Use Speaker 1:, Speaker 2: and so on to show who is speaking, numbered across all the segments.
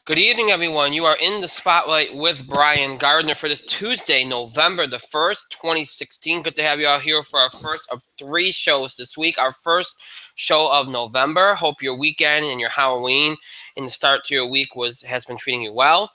Speaker 1: Good evening, everyone. You are in the spotlight with Brian Gardner for this Tuesday, November the 1st, 2016. Good to have you all here for our first of 3 shows this week, our first show of November. Hope your weekend and your Halloween and the start to your week has been treating you well.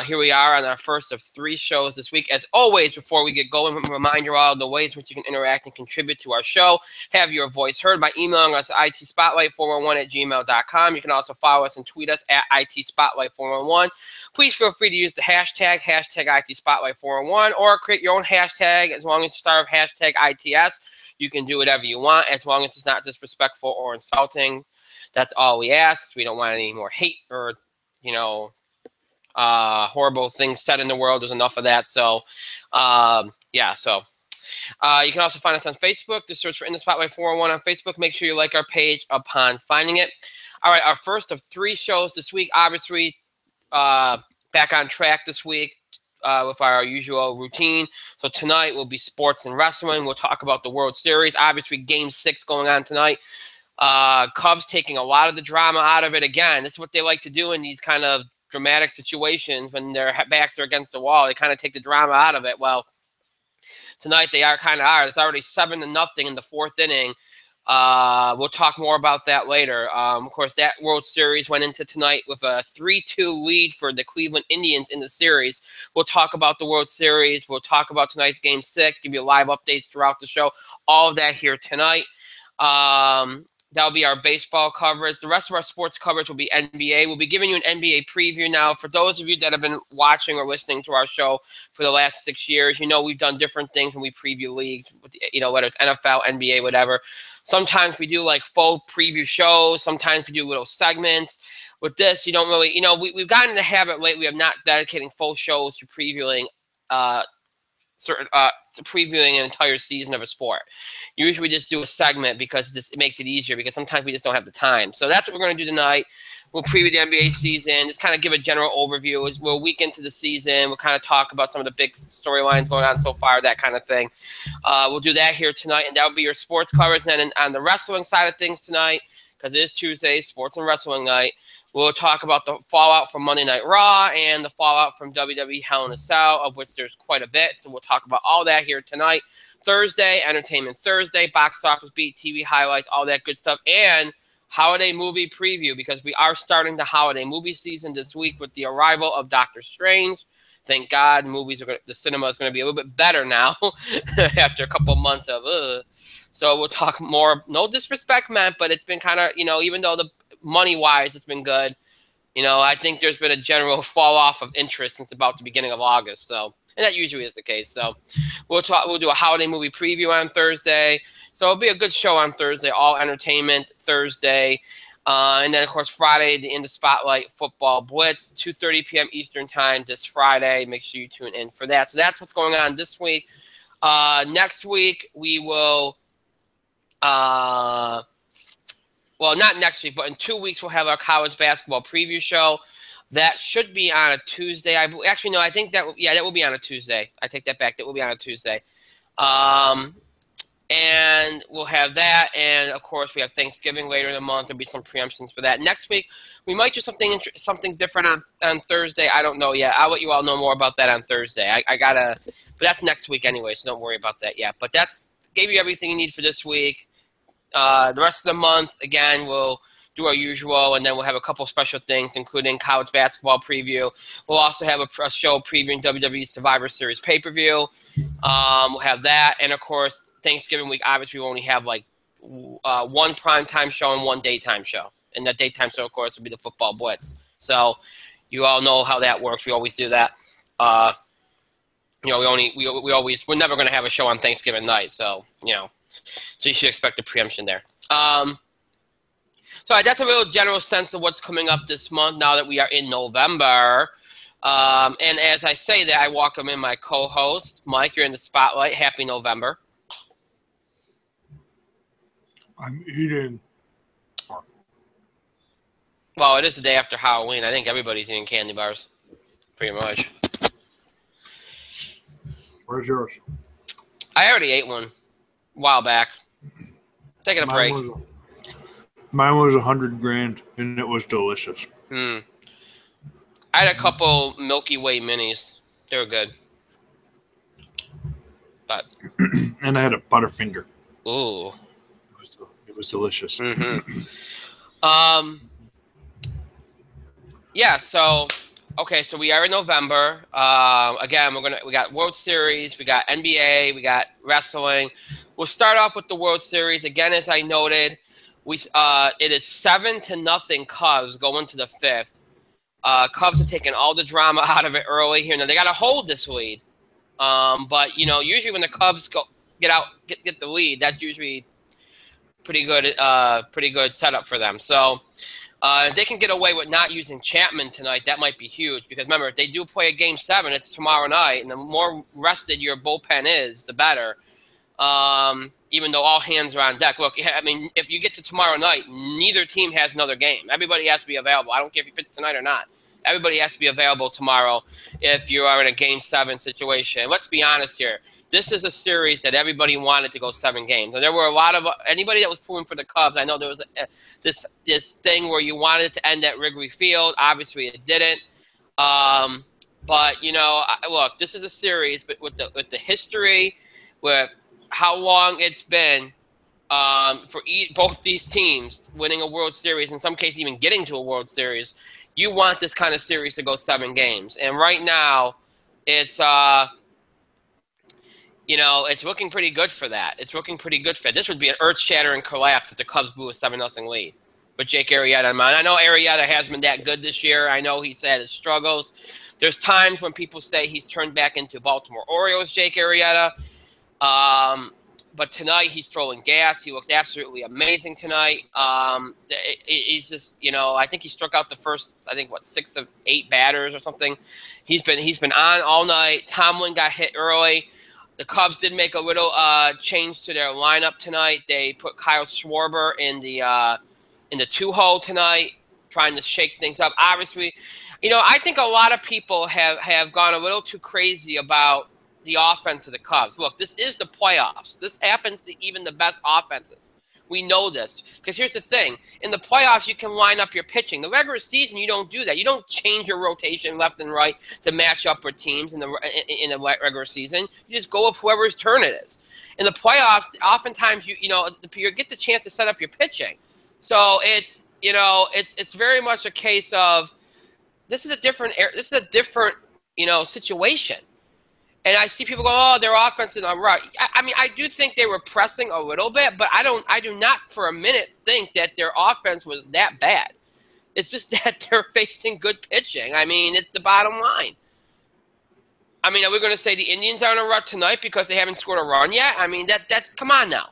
Speaker 1: Here we are on our first of 3 shows this week. As always, before we get going, remind you all of the ways in which you can interact and contribute to our show. Have your voice heard by emailing us at itspotlight411@gmail.com. You can also follow us and tweet us at itspotlight411. Please feel free to use the hashtag itspotlight411, or create your own hashtag as long as you start with hashtag ITS. You can do whatever you want as long as it's not disrespectful or insulting. That's all we ask. We don't want any more hate or, horrible things said in the world. There's enough of that. So, you can also find us on Facebook. Just search for In the Spotlight 401 on Facebook. Make sure you like our page upon finding it. All right, our first of 3 shows this week. Obviously, back on track this week with our usual routine. So tonight will be sports and wrestling. We'll talk about the World Series. Obviously, Game 6 going on tonight. Cubs taking a lot of the drama out of it again. This is what they like to do in these kind of dramatic situations when their backs are against the wall. They kind of take the drama out of it. Well, tonight they are. It's already 7-0 in the 4th inning. We'll talk more about that later. Of course, that World Series went into tonight with a 3-2 lead for the Cleveland Indians in the series. We'll talk about the World Series. We'll talk about tonight's Game 6, give you live updates throughout the show. All of that here tonight. That'll be our baseball coverage. The rest of our sports coverage will be NBA. We'll be giving you an NBA preview now. For those of you that have been watching or listening to our show for the last 6 years, we've done different things when we preview leagues, whether it's NFL, NBA, whatever. Sometimes we do like full preview shows. Sometimes we do little segments. With this, you don't really, we've gotten in the habit lately of not dedicating full shows to previewing previewing an entire season of a sport. Usually we just do a segment because it makes it easier, because sometimes we just don't have the time. So that's what we're going to do tonight. We'll preview the NBA season, just kind of give a general overview. We're a week into the season. We'll kind of talk about some of the big storylines going on so far, that kind of thing. We'll do that here tonight, and that will be your sports coverage. And then on the wrestling side of things tonight, because it is Tuesday, sports and wrestling night, we'll talk about the fallout from Monday Night Raw and the fallout from WWE Hell in a Cell, of which there's quite a bit. So we'll talk about all that here tonight. Thursday, Entertainment Thursday, box office beat, TV highlights, all that good stuff, and holiday movie preview, because we are starting the holiday movie season this week with the arrival of Doctor Strange. Thank God, the cinema is going to be a little bit better now after a couple of months of So we'll talk more. No disrespect meant, but it's been kind of, even though the money-wise it's been good, I think there's been a general fall-off of interest since about the beginning of August. So, and that usually is the case. So we'll do a holiday movie preview on Thursday. So it'll be a good show on Thursday, all entertainment Thursday. And then, of course, Friday, the In the Spotlight Football Blitz, 2:30 p.m. Eastern Time this Friday. Make sure you tune in for that. So that's what's going on this week. Next week, we will well, not next week, but in 2 weeks, we'll have our college basketball preview show. That should be on a Tuesday. I think that will be on a Tuesday. I take that back. That will be on a Tuesday. And we'll have that. And, of course, we have Thanksgiving later in the month. There'll be some preemptions for that. Next week, we might do something different on Thursday. I don't know yet. I'll let you all know more about that on Thursday. But that's next week anyway, so don't worry about that yet. But gave you everything you need for this week. The rest of the month, again, we'll do our usual, and then we'll have a couple special things, including college basketball preview. We'll also have a show previewing WWE Survivor Series pay-per-view. We'll have that, and of course, Thanksgiving week, obviously, we only have like one primetime show and one daytime show. And that daytime show, of course, will be the Football Blitz. So you all know how that works. We always do that. We're never going to have a show on Thanksgiving night, so so you should expect a preemption there. So that's a real general sense of what's coming up this month now that we are in November. And as I say that, I welcome in my co-host. Mike, you're in the spotlight. Happy November.
Speaker 2: I'm eating.
Speaker 1: Well, it is the day after Halloween. I think everybody's eating candy bars, pretty much.
Speaker 2: Where's yours?
Speaker 1: I already ate one a while back. Taking a break.
Speaker 2: Mine was $100,000, and it was delicious.
Speaker 1: I had a couple Milky Way minis. They were good. But
Speaker 2: And I had a Butterfinger.
Speaker 1: ooh.
Speaker 2: It was delicious.
Speaker 1: Yeah, so okay, so we are in November. Again, we got World Series, we got NBA, we got wrestling. We'll start off with the World Series. Again, as I noted, it is 7-0 Cubs going to the 5th. Cubs are taking all the drama out of it early here. Now they got to hold this lead. But usually when the Cubs get the lead, that's usually pretty good setup for them. So if they can get away with not using Chapman tonight, that might be huge. Because remember, if they do play a Game 7, it's tomorrow night, and the more rested your bullpen is, the better. Even though all hands are on deck. Look, I mean, if you get to tomorrow night, neither team has another game. Everybody has to be available. I don't care if you pitch tonight or not. Everybody has to be available tomorrow if you are in a Game 7 situation. Let's be honest here. This is a series that everybody wanted to go 7 games. And there were a lot of anybody that was pulling for the Cubs. I know there was this thing where you wanted it to end at Wrigley Field. Obviously, it didn't. But look, this is a series, but with the history, with how long it's been for both these teams winning a World Series, in some cases even getting to a World Series, you want this kind of series to go 7 games. And right now, it's it's looking pretty good for that. It's looking pretty good for it. This would be an earth-shattering collapse if the Cubs blew a 7-0 lead with Jake Arrieta in mind. I know Arrieta has been that good this year. I know he's had his struggles. There's times when people say he's turned back into Baltimore Orioles Jake Arrieta. But tonight he's throwing gas. He looks absolutely amazing tonight. He's just, I think he struck out the first, 6 of 8 batters or something. He's been on all night. Tomlin got hit early. The Cubs did make a little change to their lineup tonight. They put Kyle Schwarber in the 2-hole tonight, trying to shake things up. Obviously, I think a lot of people have gone a little too crazy about the offense of the Cubs. Look, this is the playoffs. This happens to even the best offenses. We know this. Because here's the thing. In the playoffs, you can line up your pitching. The regular season, you don't do that. You don't change your rotation left and right to match up with teams in the regular season. You just go with whoever's turn it is. In the playoffs, oftentimes you get the chance to set up your pitching. So it's very much a case of this is a different situation. And I see people go, oh, their offense is on right. I mean, I do think they were pressing a little bit, but I do not for a minute think that their offense was that bad. It's just that they're facing good pitching. I mean, it's the bottom line. I mean, are we going to say the Indians are in a rut tonight because they haven't scored a run yet? I mean, that's come on now.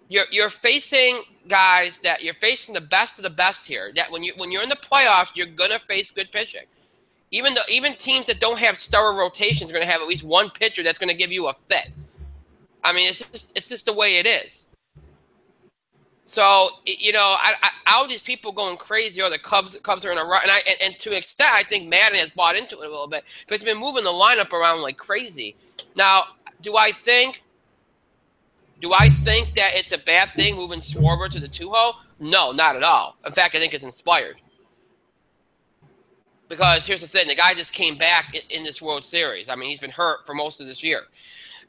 Speaker 1: You're facing guys that you're facing the best of the best here. That when you're in the playoffs, you're gonna face good pitching. Even teams that don't have stellar rotations are going to have at least one pitcher that's going to give you a fit. I mean, it's just the way it is. So all these people going crazy. Oh, the Cubs are in a rut, and to an extent, I think Madden has bought into it a little bit because he's been moving the lineup around like crazy. Now, do I think that it's a bad thing moving Schwarber to the 2-hole? No, not at all. In fact, I think it's inspired. Because here's the thing, the guy just came back in this World Series. I mean, he's been hurt for most of this year.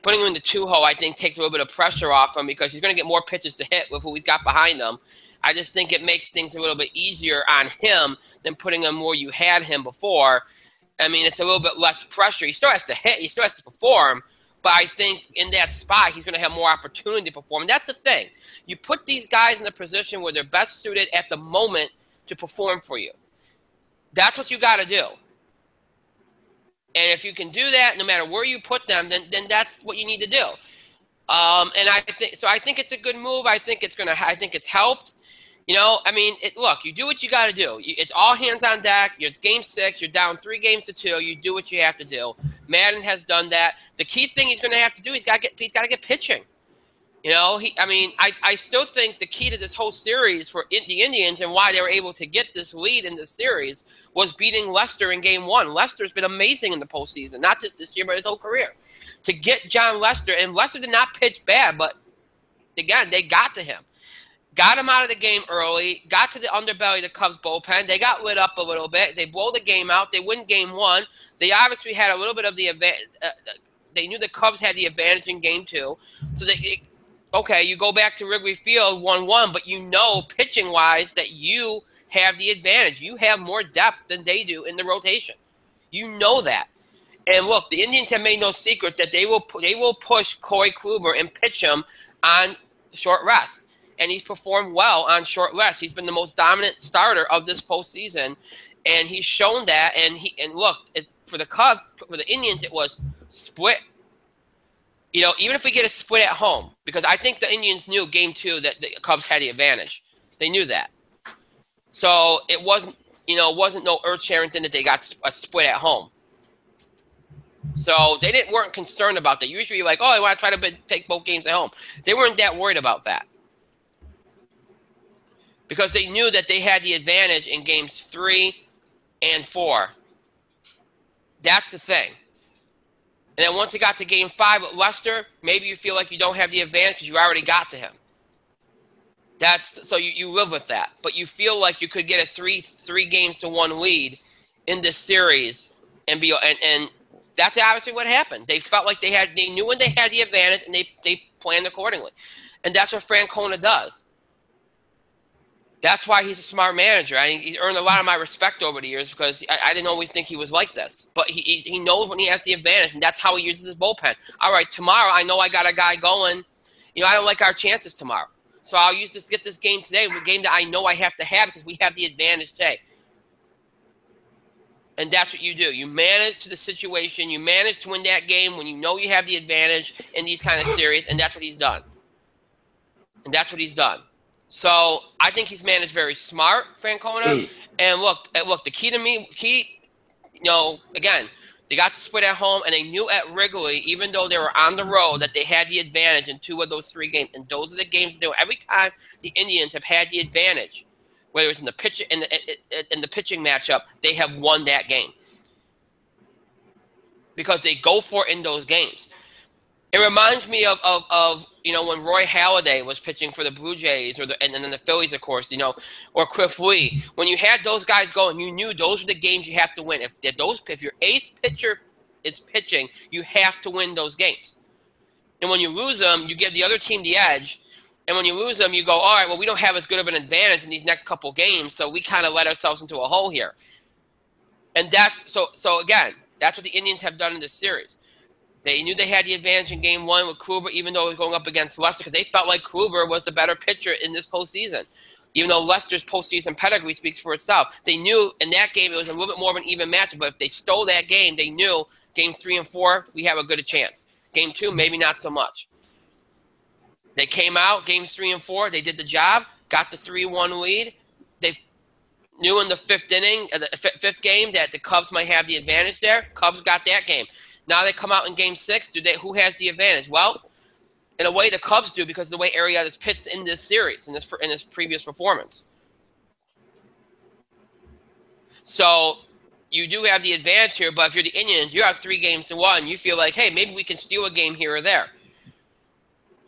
Speaker 1: Putting him in the 2-hole, I think, takes a little bit of pressure off him because he's going to get more pitches to hit with who he's got behind him. I just think it makes things a little bit easier on him than putting him where you had him before. I mean, it's a little bit less pressure. He still has to hit. He still has to perform. But I think in that spot, he's going to have more opportunity to perform. And that's the thing. You put these guys in a position where they're best suited at the moment to perform for you. That's what you got to do. And if you can do that, no matter where you put them, then that's what you need to do. And I think it's a good move. I think it's helped. I mean, look, you do what you got to do. It's all hands on deck. It's Game 6. You're down 3-2. You do what you have to do. Madden has done that. The key thing he's going to have to do, he's got to get pitching. I still think the key to this whole series for the Indians and why they were able to get this lead in this series was beating Lester in Game 1. Lester's been amazing in the postseason, not just this year, but his whole career. To get John Lester, and Lester did not pitch bad, but again, they got to him. got him out of the game early, got to the underbelly of the Cubs bullpen. They got lit up a little bit. They blow the game out. They win game 1. They obviously had a little bit of the advantage. They knew the Cubs had the advantage in game 2. So okay, you go back to Wrigley Field 1-1, but you know pitching-wise that you have the advantage. You have more depth than they do in the rotation. You know that. And look, the Indians have made no secret that they will push Corey Kluber and pitch him on short rest. And he's performed well on short rest. He's been the most dominant starter of this postseason, and he's shown that. And look, for the Cubs, for the Indians, it was split. You know, even if we get a split at home, because I think the Indians knew game 2 that the Cubs had the advantage. They knew that. So it wasn't no earth-shattering thing that they got a split at home. So they weren't concerned about that. Usually, like, oh, I want to try to take both games at home. They weren't that worried about that. Because they knew that they had the advantage in games 3 and 4. That's the thing. And then once it got to game 5 with Lester, maybe you feel like you don't have the advantage because you already got to him. So you live with that. But you feel like you could get a 3 games to 1 lead in this series and that's obviously what happened. They felt like they knew when they had the advantage and they planned accordingly. And that's what Francona does. That's why he's a smart manager. I think he's earned a lot of my respect over the years because I didn't always think he was like this. But he knows when he has the advantage, and that's how he uses his bullpen. All right, tomorrow I know I got a guy going. You know, I don't like our chances tomorrow. So I'll get this game today, a game that I know I have to have because we have the advantage today. And that's what you do. You manage to the situation. You manage to win that game when you know you have the advantage in these kind of series, and that's what he's done. So I think he's managed very smart, Francona. And look, the key, you know, again, they got to split at home, and they knew at Wrigley, even though they were on the road, that they had the advantage in 2 of those 3 games. And those are the games that they every time the Indians have had the advantage, whether it's in the pitching matchup, they have won that game because they go for it in those games. It reminds me of you know, when Roy Halladay was pitching for the Blue Jays and then the Phillies, of course, you know, or Cliff Lee. When you had those guys going, you knew those were the games you have to win. If your ace pitcher is pitching, you have to win those games. And when you lose them, you give the other team the edge. And when you lose them, you go, all right, well, we don't have as good of an advantage in these next couple games, so we kind of let ourselves into a hole here. And so again, that's what the Indians have done in this series. They knew they had the advantage in game 1 with Kluber, even though it was going up against Lester, because they felt like Kluber was the better pitcher in this postseason. Even though Lester's postseason pedigree speaks for itself. They knew in that game it was a little bit more of an even matchup, but if they stole that game, they knew game 3 and 4, we have a good chance. Game 2, maybe not so much. They came out, games 3 and 4, they did the job, got the 3-1 lead. They knew in the 5th inning, the 5th game, that the Cubs might have the advantage there. Cubs got that game. Now they come out in game 6. Who has the advantage? Well, in a way, the Cubs do because of the way Arrieta's pitched in this series, in this previous performance. So you do have the advantage here, but if you're the Indians, you have 3 games to 1. You feel like, hey, maybe we can steal a game here or there.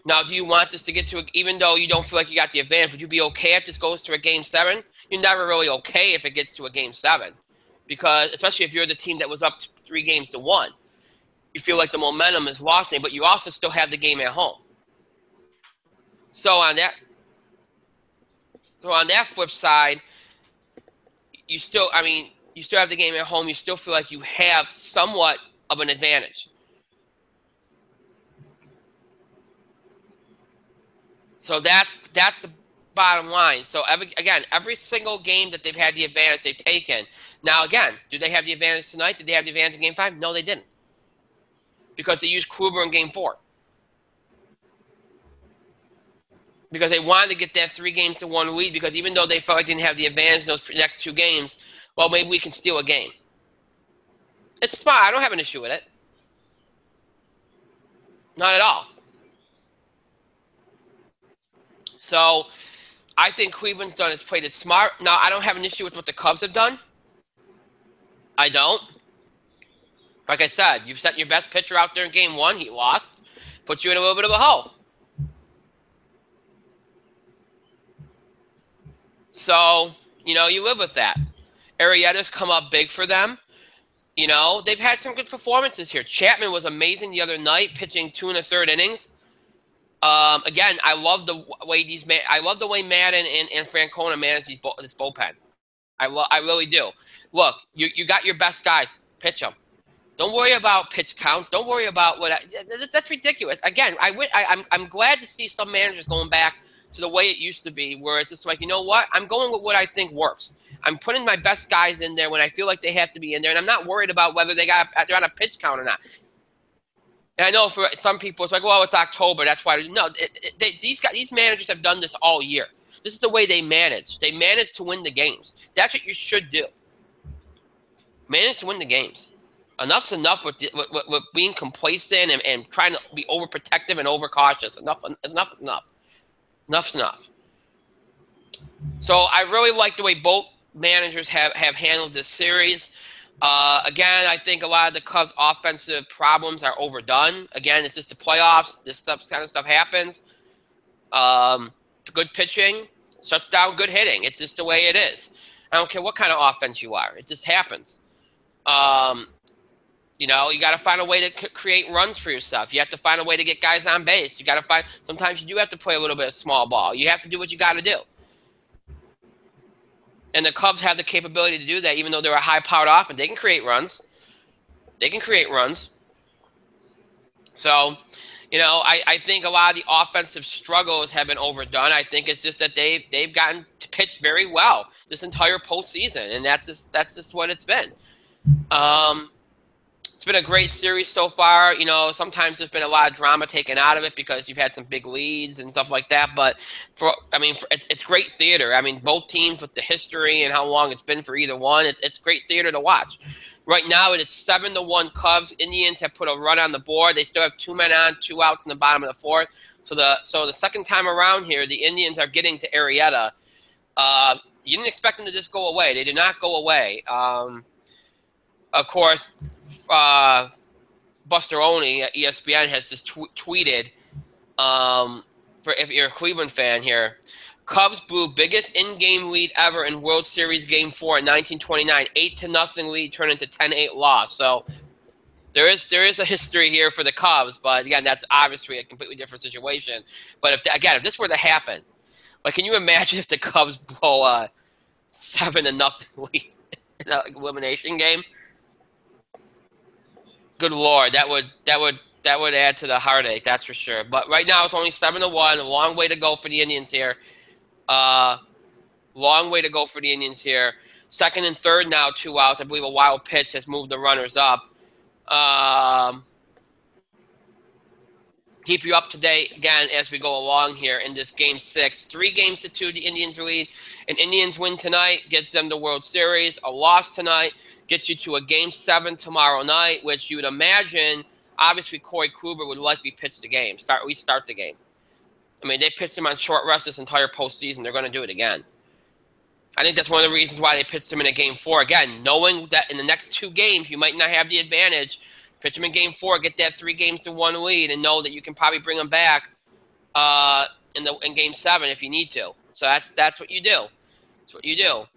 Speaker 1: Now, do you want this to get to, even though you don't feel like you got the advantage, would you be okay if this goes to a game 7? You're never really okay if it gets to a game 7, because especially if you're the team that was up 3 games to 1. You feel like the momentum is lost, but you also still have the game at home. So on that flip side, you still have the game at home. You still feel like you have somewhat of an advantage. So that's the bottom line. So every single game that they've had the advantage, they've taken. Now again, do they have the advantage tonight? Did they have the advantage in game 5? No, they didn't. Because they used Kluber in game 4. Because they wanted to get that 3 games to 1 lead, because even though they felt like they didn't have the advantage in those next 2 games, well, maybe we can steal a game. It's smart. I don't have an issue with it. Not at all. So I think Cleveland's played it smart. Now, I don't have an issue with what the Cubs have done. I don't. Like I said, you've sent your best pitcher out there in game 1. He lost. Puts you in a little bit of a hole. So, you live with that. Arrieta's come up big for them. They've had some good performances here. Chapman was amazing the other night, pitching 2 1/3 innings. Again, I love the way Madden and Francona manage this bullpen. I really do. Look, you got your best guys. Pitch them. Don't worry about pitch counts. Don't worry about that's ridiculous. Again, I'm glad to see some managers going back to the way it used to be, where it's just like, you know what? I'm going with what I think works. I'm putting my best guys in there when I feel like they have to be in there, and I'm not worried about whether they're on a pitch count or not. And I know for some people, it's like, well, it's October. That's why. No, these managers have done this all year. This is the way they manage. They manage to win the games. That's what you should do. Manage to win the games. Enough's enough with being complacent and trying to be overprotective and overcautious. Enough's enough. So I really like the way both managers have handled this series. Again, I think a lot of the Cubs' offensive problems are overdone. Again, it's just the playoffs. This kind of stuff happens. Good pitching shuts down good hitting. It's just the way it is. I don't care what kind of offense you are. It just happens. You got to find a way to create runs for yourself. You have to find a way to get guys on base. Sometimes you do have to play a little bit of small ball. You have to do what you got to do. And the Cubs have the capability to do that, even though they're a high-powered offense. They can create runs. So, I think a lot of the offensive struggles have been overdone. I think it's just that they've gotten to pitch very well this entire postseason, and that's just what it's been. It's been a great series so far. Sometimes there's been a lot of drama taken out of it because you've had some big leads and stuff like that. But it's great theater. Both teams with the history and how long it's been for either one, it's great theater to watch. Right now, it's 7-1 Cubs. Indians have put a run on the board. They still have 2 men on, 2 outs in the bottom of the fourth. So the second time around here, the Indians are getting to Arrieta. You didn't expect them to just go away. They did not go away. Of course, Buster Olney at ESPN has just tweeted, for if you're a Cleveland fan here, Cubs blew biggest in-game lead ever in World Series Game 4 in 1929. 8-0 lead turned into 10-8 loss. So there is a history here for the Cubs, but again, that's obviously a completely different situation. But if this were to happen, can you imagine if the Cubs blow a 7-0 lead in an elimination game? Good Lord, that would add to the heartache, that's for sure. But right now it's only 7-1. A long way to go for the Indians here. Second and third now, 2 outs. I believe a wild pitch has moved the runners up. Keep you up to date again as we go along here in this Game 6. 3-2, the Indians lead. An Indians win tonight gets them the World Series. A loss tonight gets you to a Game 7 tomorrow night, which you would imagine, obviously, Corey Kluber would likely pitch the game, restart the game. They pitched him on short rest this entire postseason. They're going to do it again. I think that's one of the reasons why they pitched him in a Game 4. Again, knowing that in the next 2 games you might not have the advantage, pitch him in Game 4, get that 3-1 lead, and know that you can probably bring him back in Game 7 if you need to. So that's what you do. That's what you do.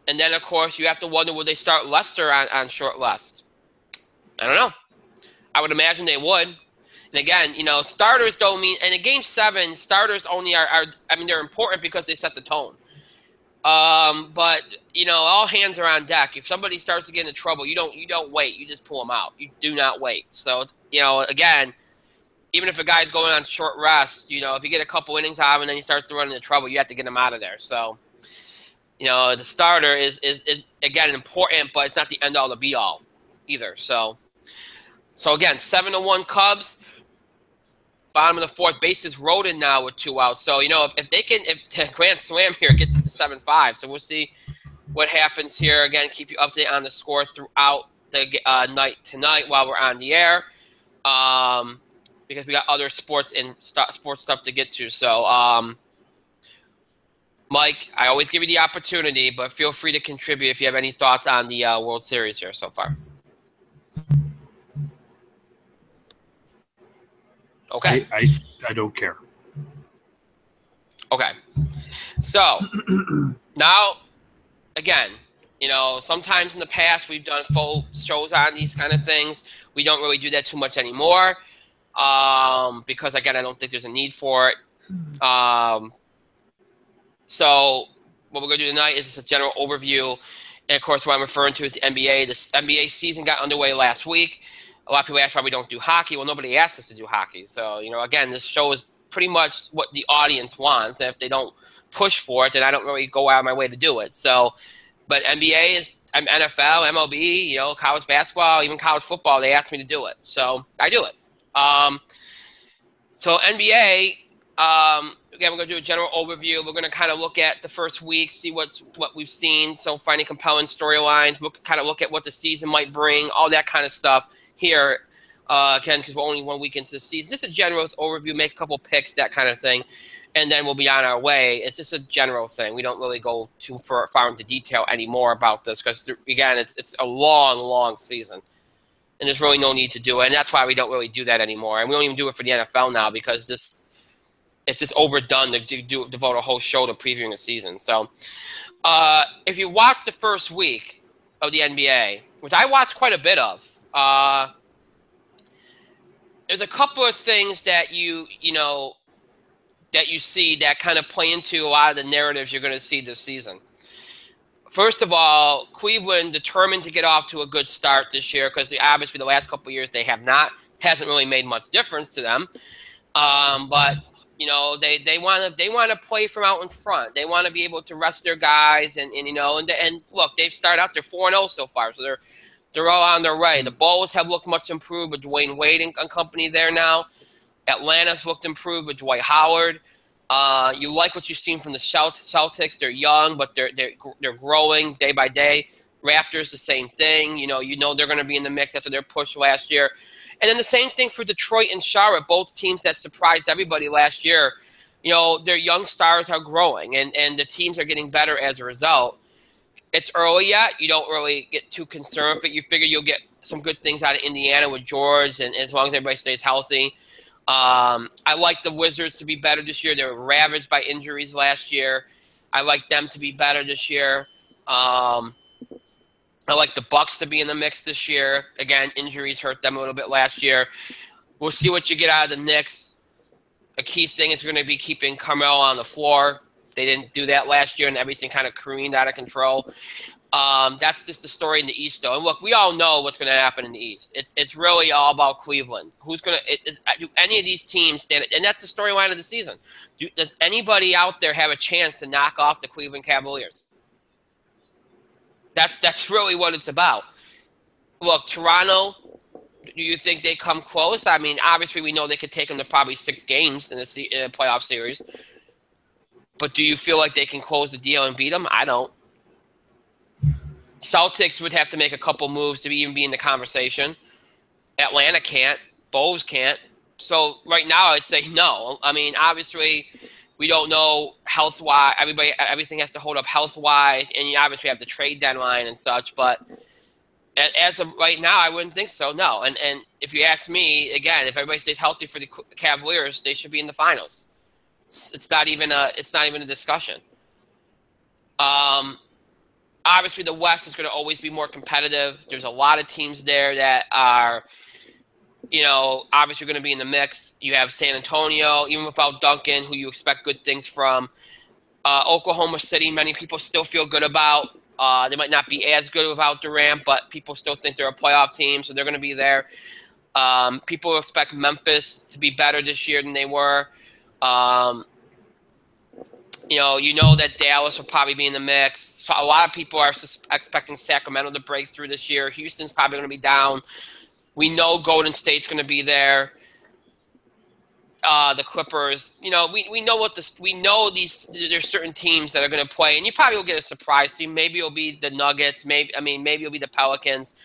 Speaker 1: And then, of course, you have to wonder, will they start Lester on short rest? I don't know. I would imagine they would. And again, starters don't mean – and in Game 7, starters only are they're important because they set the tone. But, all hands are on deck. If somebody starts to get into trouble, you don't wait. You just pull them out. You do not wait. So, again, even if a guy's going on short rest, if you get a couple innings out of him and then he starts to run into trouble, you have to get him out of there. So – the starter is again important, but it's not the end all to be all either. So again, 7-1 Cubs. Bottom of the fourth, bases loaded now with 2 outs. So if the Grand Slam here gets it to 7-5, so we'll see what happens here. Again, keep you updated on the score throughout the night tonight while we're on the air, because we got other sports stuff to get to. So. Mike, I always give you the opportunity, but feel free to contribute if you have any thoughts on the World Series here so far. Okay.
Speaker 2: I don't care.
Speaker 1: Okay. So now, again, sometimes in the past we've done full shows on these kind of things. We don't really do that too much anymore because, again, I don't think there's a need for it. So what we're going to do tonight is just a general overview. And, of course, what I'm referring to is the NBA. The NBA season got underway last week. A lot of people ask why we don't do hockey. Well, nobody asked us to do hockey. So, again, this show is pretty much what the audience wants. And if they don't push for it, then I don't really go out of my way to do it. So, but NBA is NFL, MLB, college basketball, even college football, they asked me to do it. So I do it. So NBA, again, we're going to do a general overview. We're going to kind of look at the first week, see what we've seen. So finding compelling storylines. We'll kind of look at what the season might bring, all that kind of stuff here. Again, because we're only 1 week into the season. Just a general overview, make a couple picks, that kind of thing. And then we'll be on our way. It's just a general thing. We don't really go too far into detail anymore about this because, again, it's a long, long season. And there's really no need to do it. And that's why we don't really do that anymore. And we don't even do it for the NFL now because it's just overdone to devote a whole show to previewing a season. So if you watch the first week of the NBA, which I watched quite a bit of, there's a couple of things that you see that kind of play into a lot of the narratives you're going to see this season. First of all, Cleveland determined to get off to a good start this year because obviously the last couple of years they have not. Hasn't really made much difference to them. But they want to play from out in front. They want to be able to rest their guys and look, they've started out, they're 4-0 so far, so they're all on their way. The Bulls have looked much improved with Dwayne Wade and company there now. Atlanta's looked improved with Dwight Howard. You like what you've seen from the Celtics. They're young, but they're growing day by day. Raptors, the same thing. They're going to be in the mix after their push last year. And then the same thing for Detroit and Charlotte, both teams that surprised everybody last year. Their young stars are growing, and the teams are getting better as a result. It's early yet. You don't really get too concerned with it. You figure you'll get some good things out of Indiana with George, and as long as everybody stays healthy. I like the Wizards to be better this year. They were ravaged by injuries last year. I like them to be better this year. I like the Bucks to be in the mix this year. Again, injuries hurt them a little bit last year. We'll see what you get out of the Knicks. A key thing is going to be keeping Carmelo on the floor. They didn't do that last year, and everything kind of careened out of control. That's just the story in the East, though. And look, we all know what's going to happen in the East. It's really all about Cleveland. Who's going to do any of these teams stand? And that's the storyline of the season. Does anybody out there have a chance to knock off the Cleveland Cavaliers? That's really what it's about. Look, Toronto. Do you think they come close? I mean, obviously, we know they could take them to probably 6 games in a playoff series. But do you feel like they can close the deal and beat them? I don't. Celtics would have to make a couple moves to even be in the conversation. Atlanta can't. Bulls can't. So right now I'd say no. I mean, obviously we don't know health-wise. Everything has to hold up health-wise, and you obviously have the trade deadline and such. But as of right now, I wouldn't think so, no. And if you ask me, again, if everybody stays healthy for the Cavaliers, they should be in the finals. It's not even a discussion. Obviously, the West is going to always be more competitive. There's a lot of teams there that are, obviously going to be in the mix. You have San Antonio, even without Duncan, who you expect good things from. Oklahoma City, many people still feel good about. They might not be as good without Durant, but people still think they're a playoff team, so they're going to be there. People expect Memphis to be better this year than they were. That Dallas will probably be in the mix. So a lot of people are expecting Sacramento to break through this year. Houston's probably going to be down. We know Golden State's going to be there. The Clippers. We know there's certain teams that are going to play, and you probably will get a surprise team. Maybe it'll be the Nuggets. Maybe it'll be the Pelicans.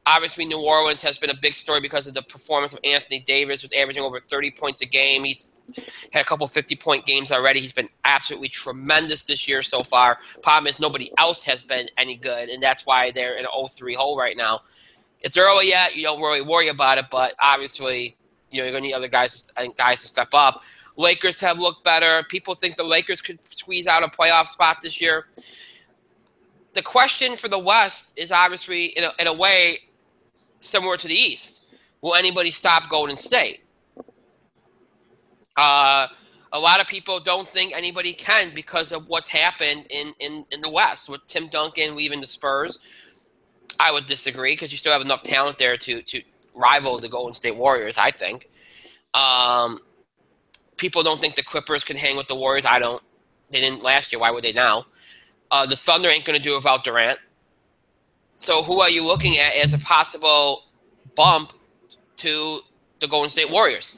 Speaker 1: Obviously, New Orleans has been a big story because of the performance of Anthony Davis, who's averaging over 30 points a game. He's had a couple 50-point games already. He's been absolutely tremendous this year so far. Problem is nobody else has been any good, and that's why they're in an 0-3 hole right now. It's early yet. You don't really worry about it, but obviously, you're going to need other guys to step up. Lakers have looked better. People think the Lakers could squeeze out a playoff spot this year. The question for the West is obviously, in a way, similar to the East. Will anybody stop Golden State? A lot of people don't think anybody can because of what's happened in the West with Tim Duncan leaving the Spurs. I would disagree because you still have enough talent there to rival the Golden State Warriors, I think. People don't think the Clippers can hang with the Warriors. I don't. They didn't last year. Why would they now? The Thunder ain't going to do it without Durant. So who are you looking at as a possible bump to the Golden State Warriors?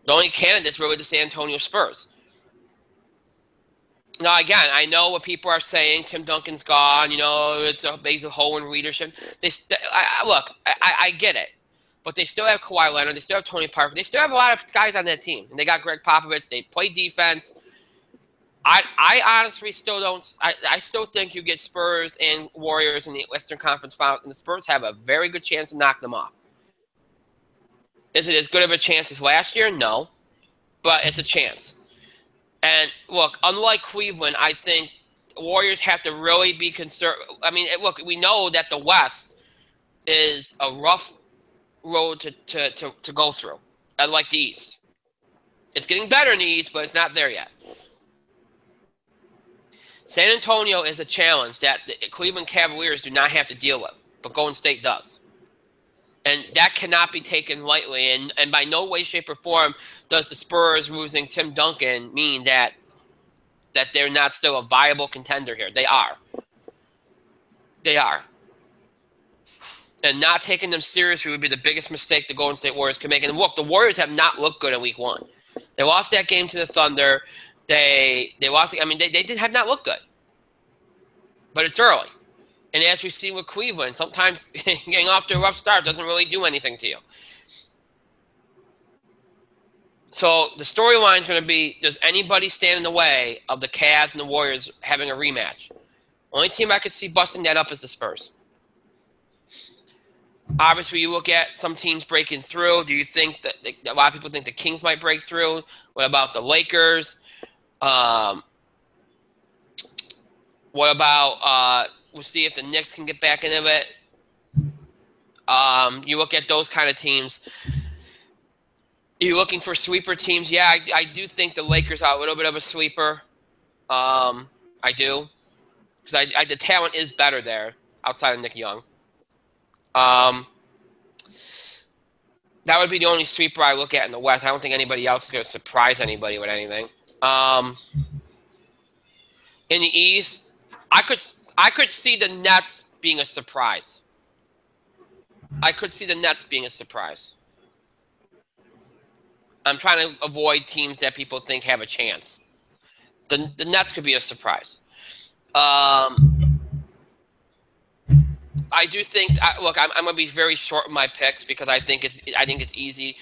Speaker 1: The only candidates were the San Antonio Spurs. Now, again, I know what people are saying. Tim Duncan's gone. It's a hole in leadership. I get it. But they still have Kawhi Leonard. They still have Tony Parker. They still have a lot of guys on that team. And they got Greg Popovich. They play defense. I honestly still don't – I still think you get Spurs and Warriors in the Western Conference Finals, and the Spurs have a very good chance to knock them off. Is it as good of a chance as last year? No. But it's a chance. And, look, unlike Cleveland, I think Warriors have to really be concerned. I mean, look, we know that the West is a rough road to go through, unlike the East. It's getting better in the East, but it's not there yet. San Antonio is a challenge that the Cleveland Cavaliers do not have to deal with, but Golden State does. And that cannot be taken lightly. And by no way, shape, or form does the Spurs losing Tim Duncan mean that they're not still a viable contender here. They are. They are. And not taking them seriously would be the biggest mistake the Golden State Warriors could make. And look, the Warriors have not looked good in Week 1. They lost that game to the Thunder. They lost. I mean, they have not looked good. But it's early. And as we see with Cleveland, sometimes getting off to a rough start doesn't really do anything to you. So the storyline is going to be, does anybody stand in the way of the Cavs and the Warriors having a rematch? Only team I could see busting that up is the Spurs. Obviously, you look at some teams breaking through. Do you think that a lot of people think the Kings might break through? What about the Lakers? What about we'll see if the Knicks can get back into it. You look at those kind of teams. Are you looking for sleeper teams? Yeah, I do think the Lakers are a little bit of a sleeper. I do. Because the talent is better there outside of Nick Young. That would be the only sweeper I look at in the West. I don't think anybody else is going to surprise anybody with anything. In the East, I could see the Nets being a surprise. I could see the Nets being a surprise. I'm trying to avoid teams that people think have a chance. The Nets could be a surprise. I do think. Look, I'm going to be very short with my picks because I think it's easy.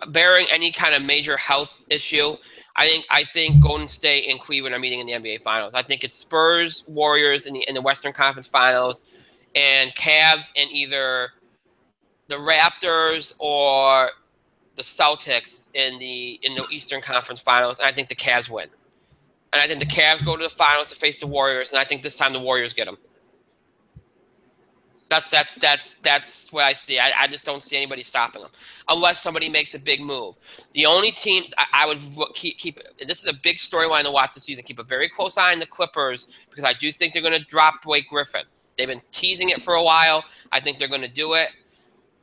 Speaker 1: Bearing any kind of major health issue, I think Golden State and Cleveland are meeting in the NBA Finals. I think it's Spurs, Warriors in the Western Conference Finals, and Cavs and either the Raptors or the Celtics in the Eastern Conference Finals. And I think the Cavs win. And I think the Cavs go to the finals to face the Warriors, and I think this time the Warriors get them. That's what I see. I just don't see anybody stopping them unless somebody makes a big move. The only team I would keep this is a big storyline to watch this season. Keep a very close eye on the Clippers because I do think they're going to drop Blake Griffin. They've been teasing it for a while. I think they're going to do it.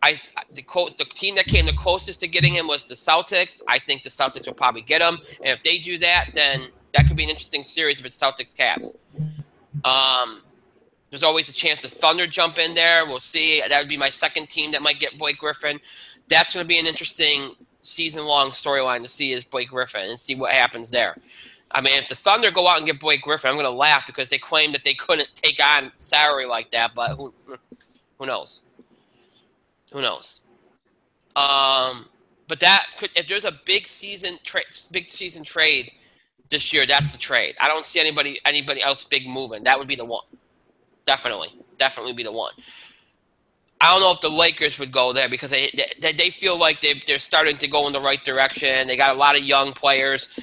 Speaker 1: The team that came the closest to getting him was the Celtics. I think the Celtics will probably get him, and if they do that, then that could be an interesting series if it's Celtics-Cavs. There's always a chance the Thunder jump in there. We'll see. That would be my second team that might get Blake Griffin. That's going to be an interesting season-long storyline to see is Blake Griffin and see what happens there. I mean, if the Thunder go out and get Blake Griffin, I'm going to laugh because they claim that they couldn't take on salary like that, but who knows? Who knows? But that could, if there's a big season trade this year, that's the trade. I don't see anybody else big moving. That would be the one. Definitely be the one. I don't know if the Lakers would go there because they feel like they're starting to go in the right direction. They got a lot of young players.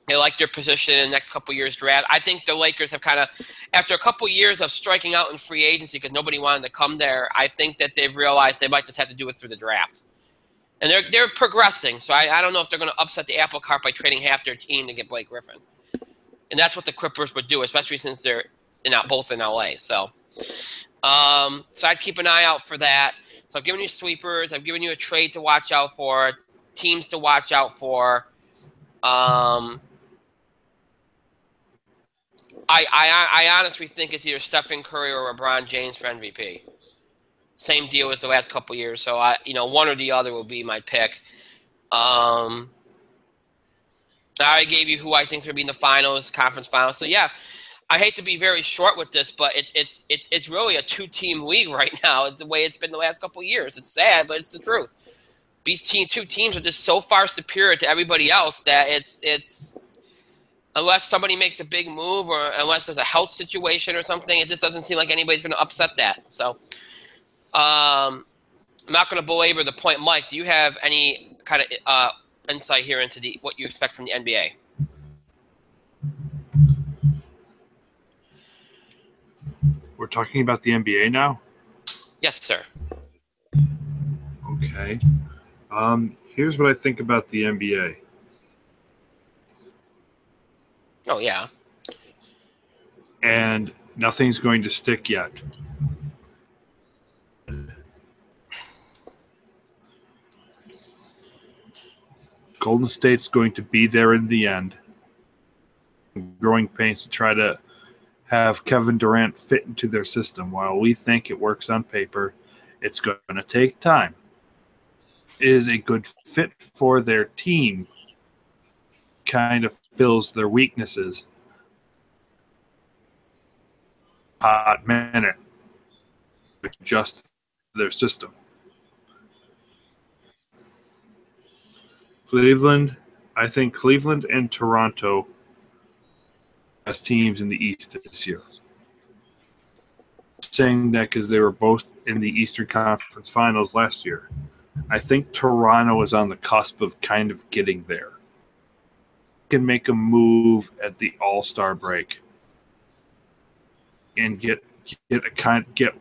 Speaker 1: They like their position in the next couple of years draft. I think the Lakers have kind of, after a couple of years of striking out in free agency because nobody wanted to come there, I think that they've realized they might just have to do it through the draft. And they're progressing, so I don't know if they're going to upset the apple cart by trading half their team to get Blake Griffin. And that's what the Clippers would do, especially since they're both in LA. So I'd keep an eye out for that. So I've given you sleepers. I've given you a trade to watch out for, teams to watch out for. I honestly think it's either Stephen Curry or LeBron James for MVP. Same deal as the last couple years. So one or the other will be my pick. I already gave you who I think is going to be in the finals, conference finals. So yeah, I hate to be very short with this, but it's really a 2-team league right now. It's the way it's been the last couple of years. It's sad, but it's the truth. These two teams are just so far superior to everybody else that it's unless somebody makes a big move or unless there's a health situation or something, it just doesn't seem like anybody's going to upset that. So I'm not going to belabor the point. Mike, do you have any kind of insight here into what you expect from the NBA?
Speaker 2: We're talking about the NBA now?
Speaker 1: Yes, sir.
Speaker 2: Okay. Here's what I think about the NBA.
Speaker 1: Oh, yeah.
Speaker 2: And nothing's going to stick yet. Golden State's going to be there in the end. Growing pains to try to have Kevin Durant fit into their system. While we think it works on paper, it's going to take time. It is a good fit for their team. Kind of fills their weaknesses. Hot minute. Adjust their system. I think Cleveland and Toronto as teams in the East this year. Saying that because they were both in the Eastern Conference Finals last year. I think Toronto is on the cusp of kind of getting there. Can make a move at the All-Star break and get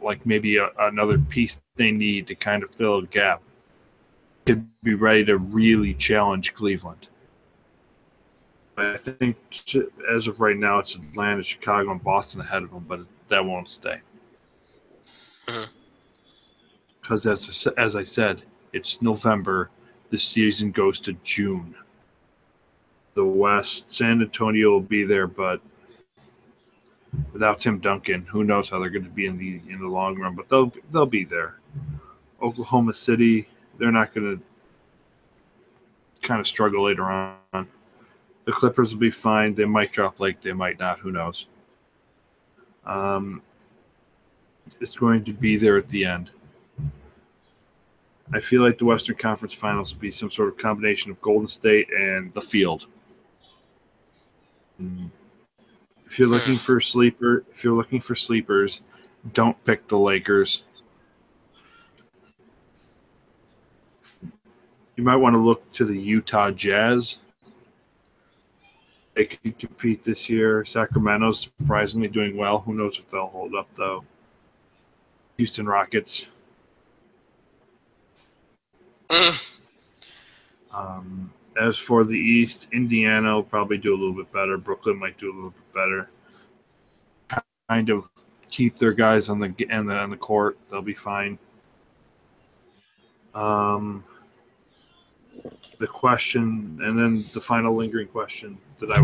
Speaker 2: like maybe another piece they need to kind of fill a gap. Could be ready to really challenge Cleveland. I think as of right now, it's Atlanta, Chicago, and Boston ahead of them, but that won't stay. Because as I said, it's November. The season goes to June. The West, San Antonio will be there, but without Tim Duncan, who knows how they're going to be in the long run? But they'll be there. Oklahoma City, they're not going to kind of struggle later on. The Clippers will be fine. They might drop Lake, they might not. Who knows? It's going to be there at the end. I feel like the Western Conference Finals will be some sort of combination of Golden State and the field. If you're looking for sleepers, don't pick the Lakers. You might want to look to the Utah Jazz. They can compete this year. Sacramento's surprisingly doing well. Who knows if they'll hold up, though. Houston Rockets. As for the East, Indiana will probably do a little bit better. Brooklyn might do a little bit better. Kind of keep their guys on the court. They'll be fine. The question, and then the final lingering question that I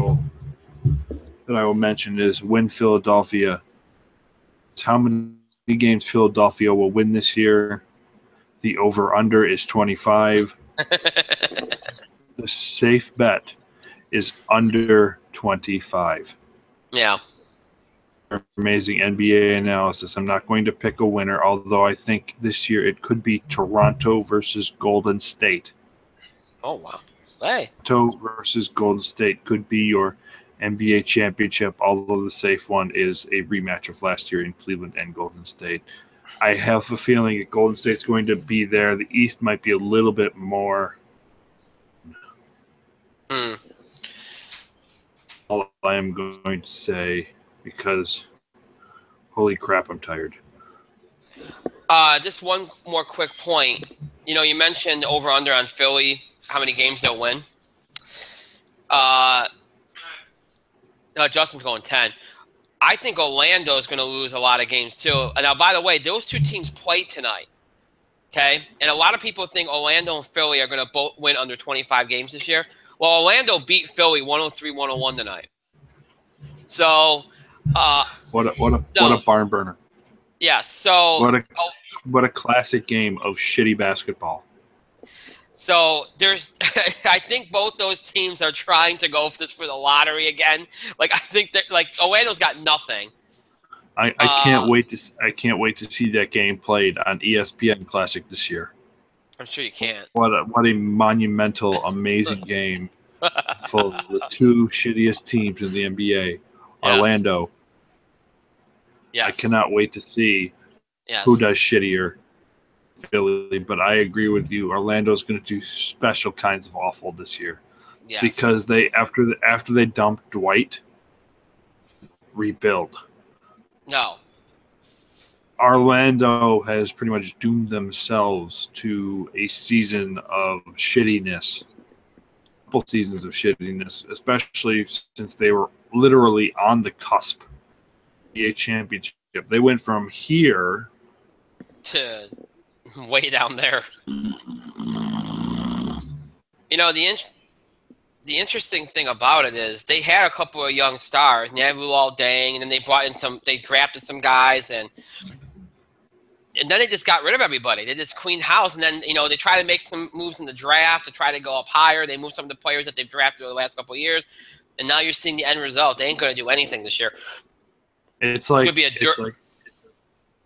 Speaker 2: will mention is win Philadelphia. It's how many games Philadelphia will win this year. The over-under is 25. The safe bet is under 25.
Speaker 1: Yeah.
Speaker 2: Amazing NBA analysis. I'm not going to pick a winner, although I think this year it could be Toronto versus Golden State.
Speaker 1: Oh, wow. Hey.
Speaker 2: Toronto versus Golden State could be your NBA championship, although the safe one is a rematch of last year in Cleveland and Golden State. I have a feeling that Golden State's going to be there. The East might be a little bit more. All I am going to say, because holy crap, I'm tired.
Speaker 1: Just one more quick point. You mentioned over-under on Philly, how many games they'll win. Justin's going 10. I think Orlando is going to lose a lot of games too. Now, by the way, those two teams played tonight. Okay? And a lot of people think Orlando and Philly are going to both win under 25 games this year. Well, Orlando beat Philly 103-101 tonight. So,
Speaker 2: what a barn burner.
Speaker 1: Yeah, so
Speaker 2: what a classic game of shitty basketball.
Speaker 1: So there's, I think both those teams are trying to go for the lottery again. Like I think that Orlando's got nothing.
Speaker 2: I can't wait to see that game played on ESPN Classic this year.
Speaker 1: I'm sure you can't.
Speaker 2: What a monumental, amazing game full of the two shittiest teams in the NBA, yes. Orlando. Yes. I cannot wait to see who does shittier. Philly, but I agree with you. Orlando's going to do special kinds of awful this year, because they after they dump Dwight, rebuild. No, Orlando has pretty much doomed themselves to a season of shittiness, couple seasons of shittiness, especially since they were literally on the cusp of the NBA championship. They went from here
Speaker 1: to way down there. The interesting thing about it is they had a couple of young stars, Navulal Dang, and then they brought in they drafted some guys, and then they just got rid of everybody. They just cleaned house, and then they try to make some moves in the draft to try to go up higher. They moved some of the players that they've drafted over the last couple of years, and now you're seeing the end result. They ain't going to do anything this year.
Speaker 2: It's like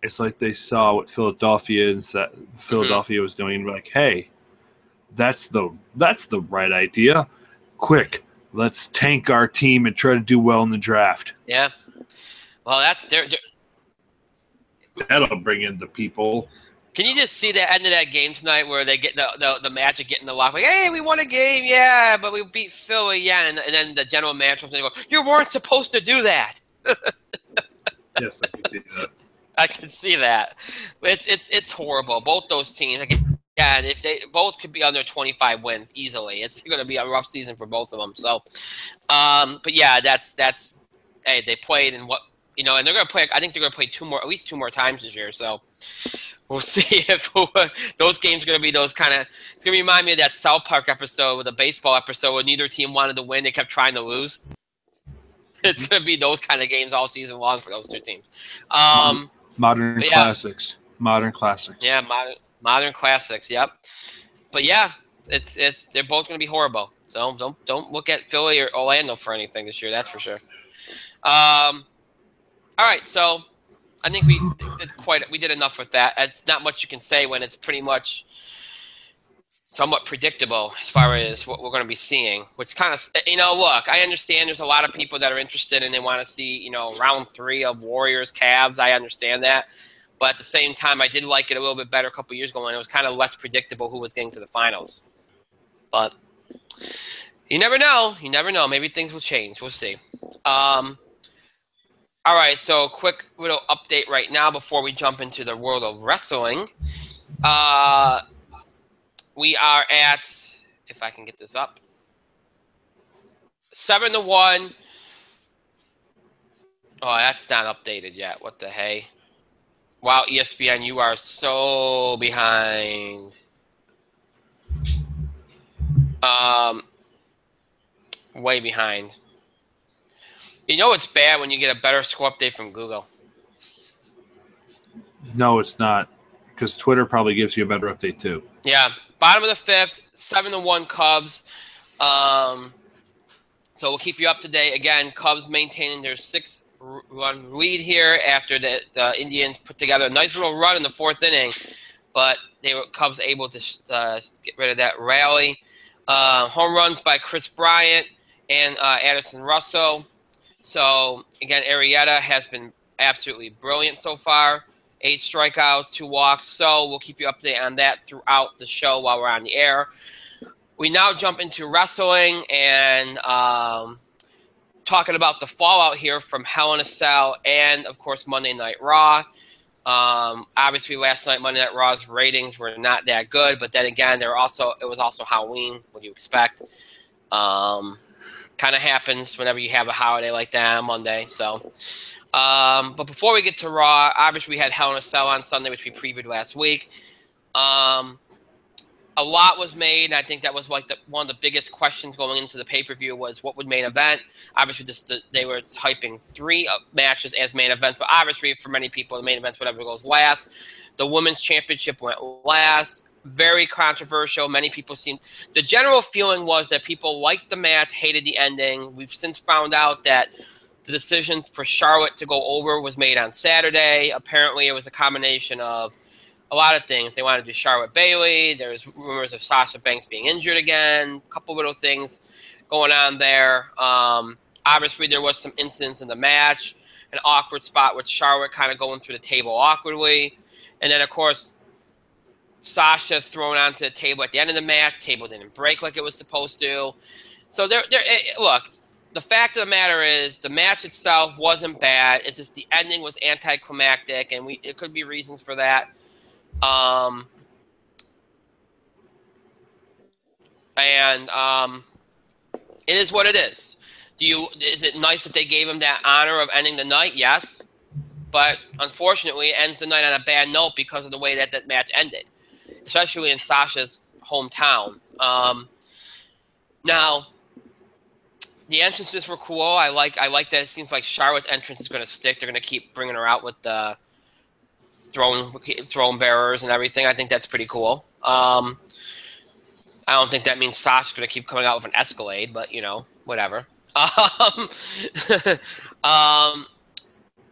Speaker 2: it's like they saw what Philadelphia was doing. Like, hey, that's the right idea. Quick, let's tank our team and try to do well in the draft.
Speaker 1: Yeah. Well,
Speaker 2: that'll bring in the people.
Speaker 1: Can you just see the end of that game tonight where they get the Magic getting the lock? Like, hey, we won a game, yeah, but we beat Philly, yeah. And then the general manager will go, you weren't supposed to do that.
Speaker 2: Yes, I can see that.
Speaker 1: I can see that. It's horrible. Both those teams, again, if they both could be under 25 wins easily, it's going to be a rough season for both of them. So, but yeah, that's hey, they played and and they're going to play. I think they're going to play at least two more times this year. So we'll see if those games are going to be those kind of. It's going to remind me of that South Park episode, with the baseball episode, where neither team wanted to win; they kept trying to lose. It's going to be those kind of games all season long for those two teams.
Speaker 2: Modern classics.
Speaker 1: Yeah, modern classics. Yep. But yeah, it's they're both going to be horrible. So don't look at Philly or Orlando for anything this year. That's for sure. All right, so I think we did enough with that. It's not much you can say when it's pretty much somewhat predictable as far as what we're going to be seeing, which kind of, look, I understand there's a lot of people that are interested and they want to see, round 3 of Warriors, Cavs. I understand that. But at the same time, I did like it a little bit better a couple years ago when it was kind of less predictable who was getting to the finals. But you never know. You never know. Maybe things will change. We'll see. All right, so quick little update right now before we jump into the world of wrestling. We are at, if I can get this up, 7-1. Oh, that's not updated yet. What the hey? Wow, ESPN, you are so behind. Way behind. It's bad when you get a better score update from Google.
Speaker 2: No, it's not, because Twitter probably gives you a better update too.
Speaker 1: Yeah. Bottom of the 5th, 7-1 Cubs. So we'll keep you up to date. Again, Cubs maintaining their 6-run lead here after the Indians put together a nice little run in the 4th inning, but Cubs able to get rid of that rally. Home runs by Chris Bryant and Addison Russell. So again, Arrieta has been absolutely brilliant so far, 8 strikeouts, 2 walks. So we'll keep you updated on that throughout the show while we're on the air. We now jump into wrestling and talking about the fallout here from Hell in a Cell and, of course, Monday Night Raw. Obviously, last night Monday Night Raw's ratings were not that good, but then again, it was also Halloween. What do you expect? Kind of happens whenever you have a holiday like that on Monday. So, but before we get to Raw, obviously we had Hell in a Cell on Sunday, which we previewed last week. A lot was made, and I think that was like one of the biggest questions going into the pay-per-view was what would main event. Obviously, they were hyping 3 matches as main events, but obviously for many people, the main event's whatever goes last. The Women's Championship went last. Very controversial. Many people the general feeling was that people liked the match, hated the ending. We've since found out that the decision for Charlotte to go over was made on Saturday. Apparently, it was a combination of a lot of things. They wanted to do Charlotte Bayley. There's rumors of Sasha Banks being injured again. A couple little things going on there. Obviously, there was some incidents in the match. An awkward spot with Charlotte kind of going through the table awkwardly. And then, of course, Sasha thrown onto the table at the end of the match. Table didn't break like it was supposed to. So, look, the fact of the matter is the match itself wasn't bad. It's just the ending was anticlimactic, and it could be reasons for that. It is what it is. Is it nice that they gave him that honor of ending the night? Yes. But unfortunately, it ends the night on a bad note because of the way that match ended, especially in Sasha's hometown. Now, the entrances were cool. I like that it seems like Charlotte's entrance is going to stick. They're going to keep bringing her out with the throne bearers and everything. I think that's pretty cool. I don't think that means Sasha's going to keep coming out with an Escalade, but, whatever.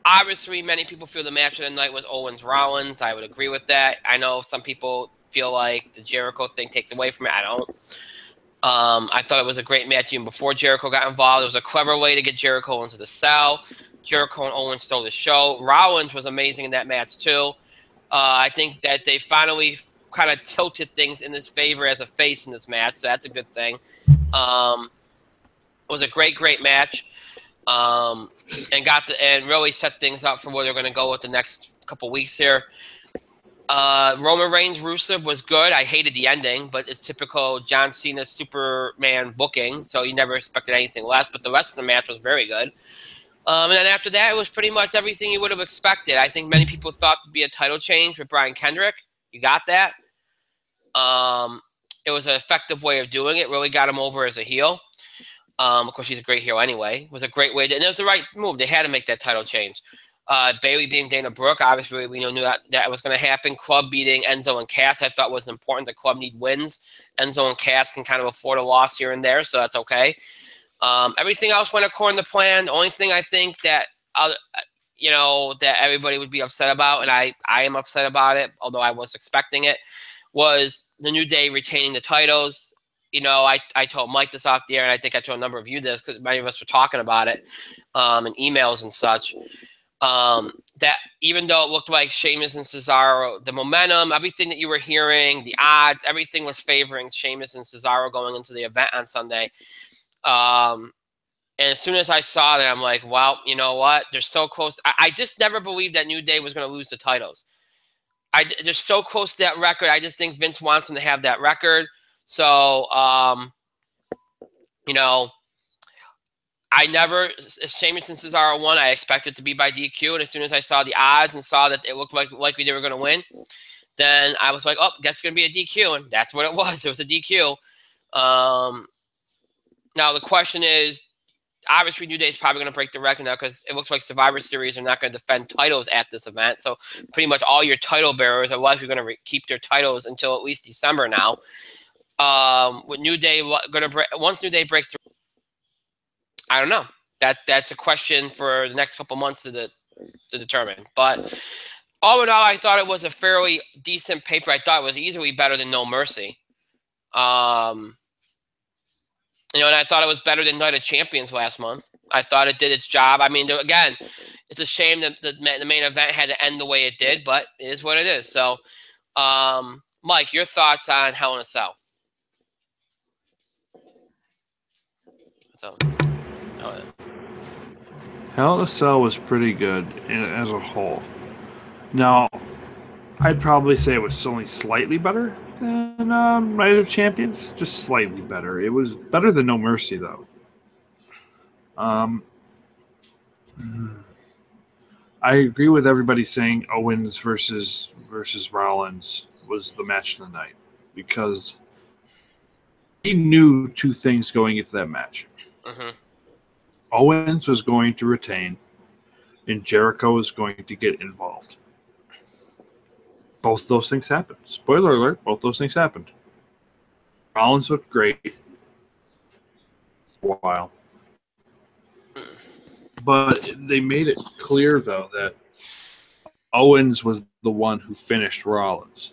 Speaker 1: Obviously, many people feel the match of the night was Owens-Rollins. I would agree with that. I know some people feel like the Jericho thing takes away from it. I don't. I thought it was a great match even before Jericho got involved. It was a clever way to get Jericho into the cell. Jericho and Owens stole the show. Rollins was amazing in that match, too. I think that they finally kind of tilted things in his favor as a face in this match, so that's a good thing. It was a great, great match, and really set things up for where they're going to go with the next couple weeks here. Roman Reigns Rusev was good. I hated the ending, but it's typical John Cena Superman booking, so you never expected anything less. But the rest of the match was very good. And then after that, it was pretty much everything you would have expected. I think many people thought there'd be a title change with Brian Kendrick. You got that. It was an effective way of doing it. Really got him over as a heel. Of course, he's a great heel anyway. It was a great way and it was the right move. They had to make that title change. Bayley beating Dana Brooke, obviously we knew that was going to happen. Club beating Enzo and Cass, I thought was important. The Club need wins. Enzo and Cass can kind of afford a loss here and there, so that's okay. Everything else went according to plan. The only thing I think that that everybody would be upset about, and I am upset about it, although I was expecting it, was the New Day retaining the titles. I told Mike this off the air, and I think I told a number of you this because many of us were talking about it in emails and such. That even though it looked like Sheamus and Cesaro, the momentum, everything that you were hearing, the odds, everything was favoring Sheamus and Cesaro going into the event on Sunday. And as soon as I saw that, I'm like, well, you know what? They're so close. I just never believed that New Day was going to lose the titles. They're so close to that record. I just think Vince wants them to have that record. So, if Sheamus and Cesaro won, I expected it to be by DQ. And as soon as I saw the odds and saw that it looked likely they were going to win, then I was like, oh, guess it's going to be a DQ. And that's what it was. It was a DQ. Now, the question is, obviously, New Day is probably going to break the record now because it looks like Survivor Series are not going to defend titles at this event. So pretty much all your title bearers are likely going to keep their titles until at least December now. With New Day going to break, once New Day breaks the, I don't know. That's a question for the next couple months to determine. But all in all, I thought it was a fairly decent paper. I thought it was easily better than No Mercy. And I thought it was better than Night of Champions last month. I thought it did its job. I mean, again, it's a shame that the main event had to end the way it did, but it is what it is. So, Mike, your thoughts on Hell in a Cell? So,
Speaker 2: Hell in a Cell was pretty good as a whole. Now, I'd probably say it was only slightly better than Night of Champions. Just slightly better. It was better than No Mercy, though. I agree with everybody saying Owens versus Rollins was the match of the night because he knew two things going into that match.
Speaker 1: Mm-hmm.
Speaker 2: Owens was going to retain, and Jericho was going to get involved. Both those things happened. Spoiler alert, both those things happened. Rollins looked great for a while. But they made it clear, though, that Owens was the one who finished Rollins.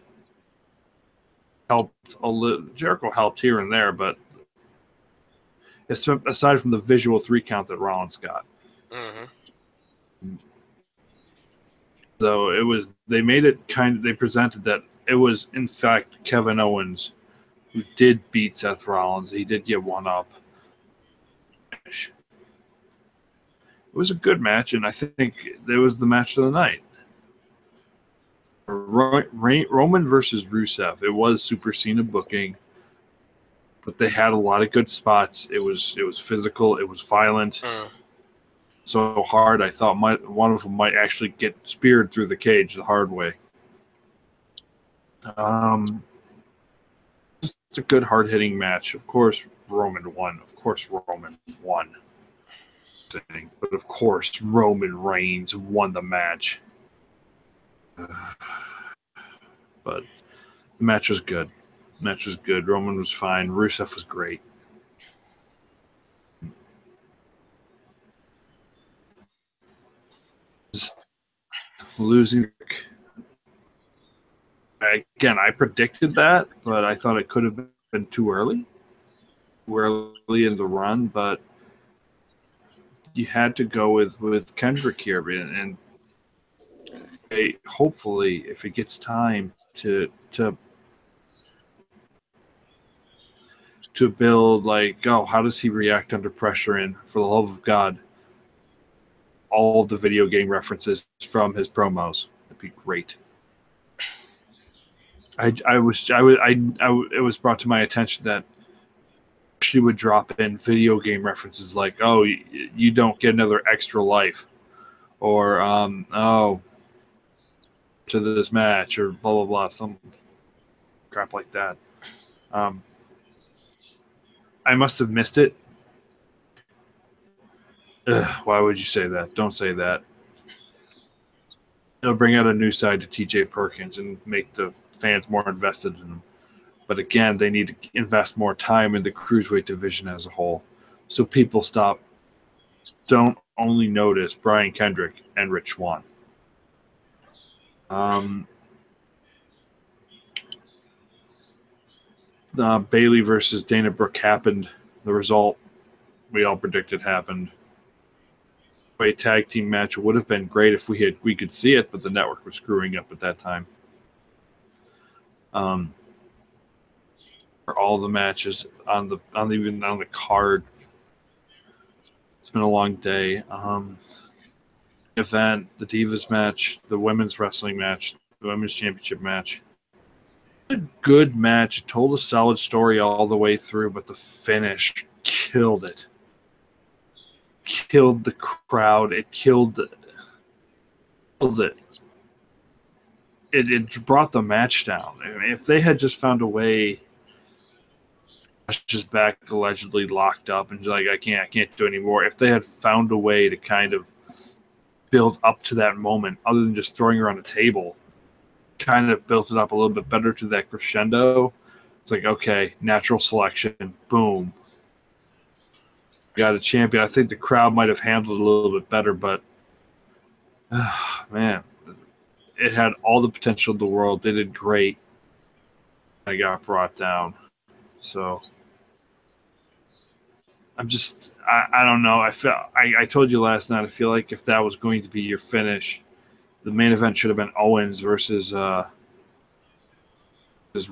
Speaker 2: Helped a little. Jericho helped here and there, but aside from the visual 3 count that Rollins got.
Speaker 1: Mm-hmm.
Speaker 2: So it was. They made it they presented that it was in fact Kevin Owens who did beat Seth Rollins. He did get one up. It was a good match, and I think it was the match of the night. Roman versus Rusev. It was Super Cena booking, but they had a lot of good spots. It was physical. It was violent. So hard. I thought one of them might actually get speared through the cage the hard way. Just a good hard hitting match. Of course, Roman won. But of course, Roman Reigns won the match. But the match was good. Roman was fine. Rusev was great. Losing. Again, I predicted that, but I thought it could have been too early. Too early in the run, but you had to go with Kendrick here, and hopefully, if it gets time to build, like, how does he react under pressure? And for the love of God, all of the video game references from his promos. That'd be great. It was brought to my attention that she would drop in video game references like, you don't get another extra life, or to this match, or blah blah blah, some crap like that. I must have missed it. Why would you say that? Don't say that. It'll bring out a new side to TJ Perkins and make the fans more invested in him. But again, they need to invest more time in the cruiserweight division as a whole, so people don't only notice Brian Kendrick and Rich Swann. Bayley versus Dana Brooke happened. The result we all predicted happened. A tag team match would have been great if we could see it, but the network was screwing up at that time. For all the matches on the card, it's been a long day. Event, the Divas match, the women's wrestling match, the women's championship match. A good match. It told a solid story all the way through, but the finish killed it. Killed the crowd. It killed it. It brought the match down. I mean, if they had just found a way, just back allegedly locked up and like, I can't do anymore. If they had found a way to kind of build up to that moment, other than just throwing her on a table, kind of built it up a little bit better to that crescendo. It's like, okay, natural selection, boom. Got a champion. I think the crowd might have handled it a little bit better, but man, it had all the potential in the world. They did great. I got brought down. So I don't know. I told you last night. I feel like if that was going to be your finish, the main event should have been Owens versus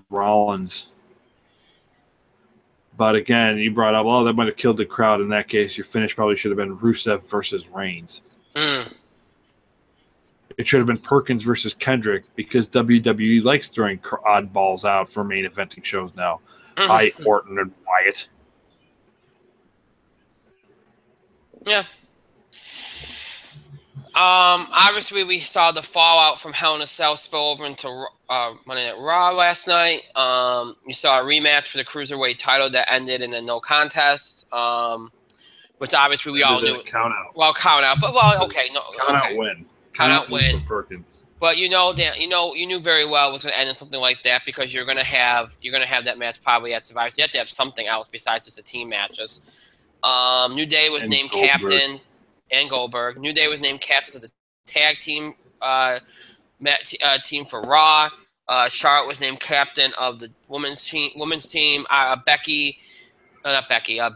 Speaker 2: Rollins. But again, you brought up, that might have killed the crowd. In that case, your finish probably should have been Rusev versus Reigns. It should have been Perkins versus Kendrick because WWE likes throwing oddballs out for main eventing shows now. Hi, Orton and Wyatt.
Speaker 1: Yeah. Obviously, we saw the fallout from Hell in a Cell spill over into Monday Night Raw last night. You saw a rematch for the Cruiserweight title that ended in a no contest, which obviously we all knew.
Speaker 2: Count out.
Speaker 1: Well, count out, but okay, no,
Speaker 2: count out win.
Speaker 1: Count out win
Speaker 2: for Perkins.
Speaker 1: But you knew very well it was going to end in something like that because you're going to have that match probably at Survivor. So you have to have something else besides just the team matches. New Day was named captains. And Goldberg. New Day was named captains of the tag team team for Raw. Charlotte was named captain of the women's team.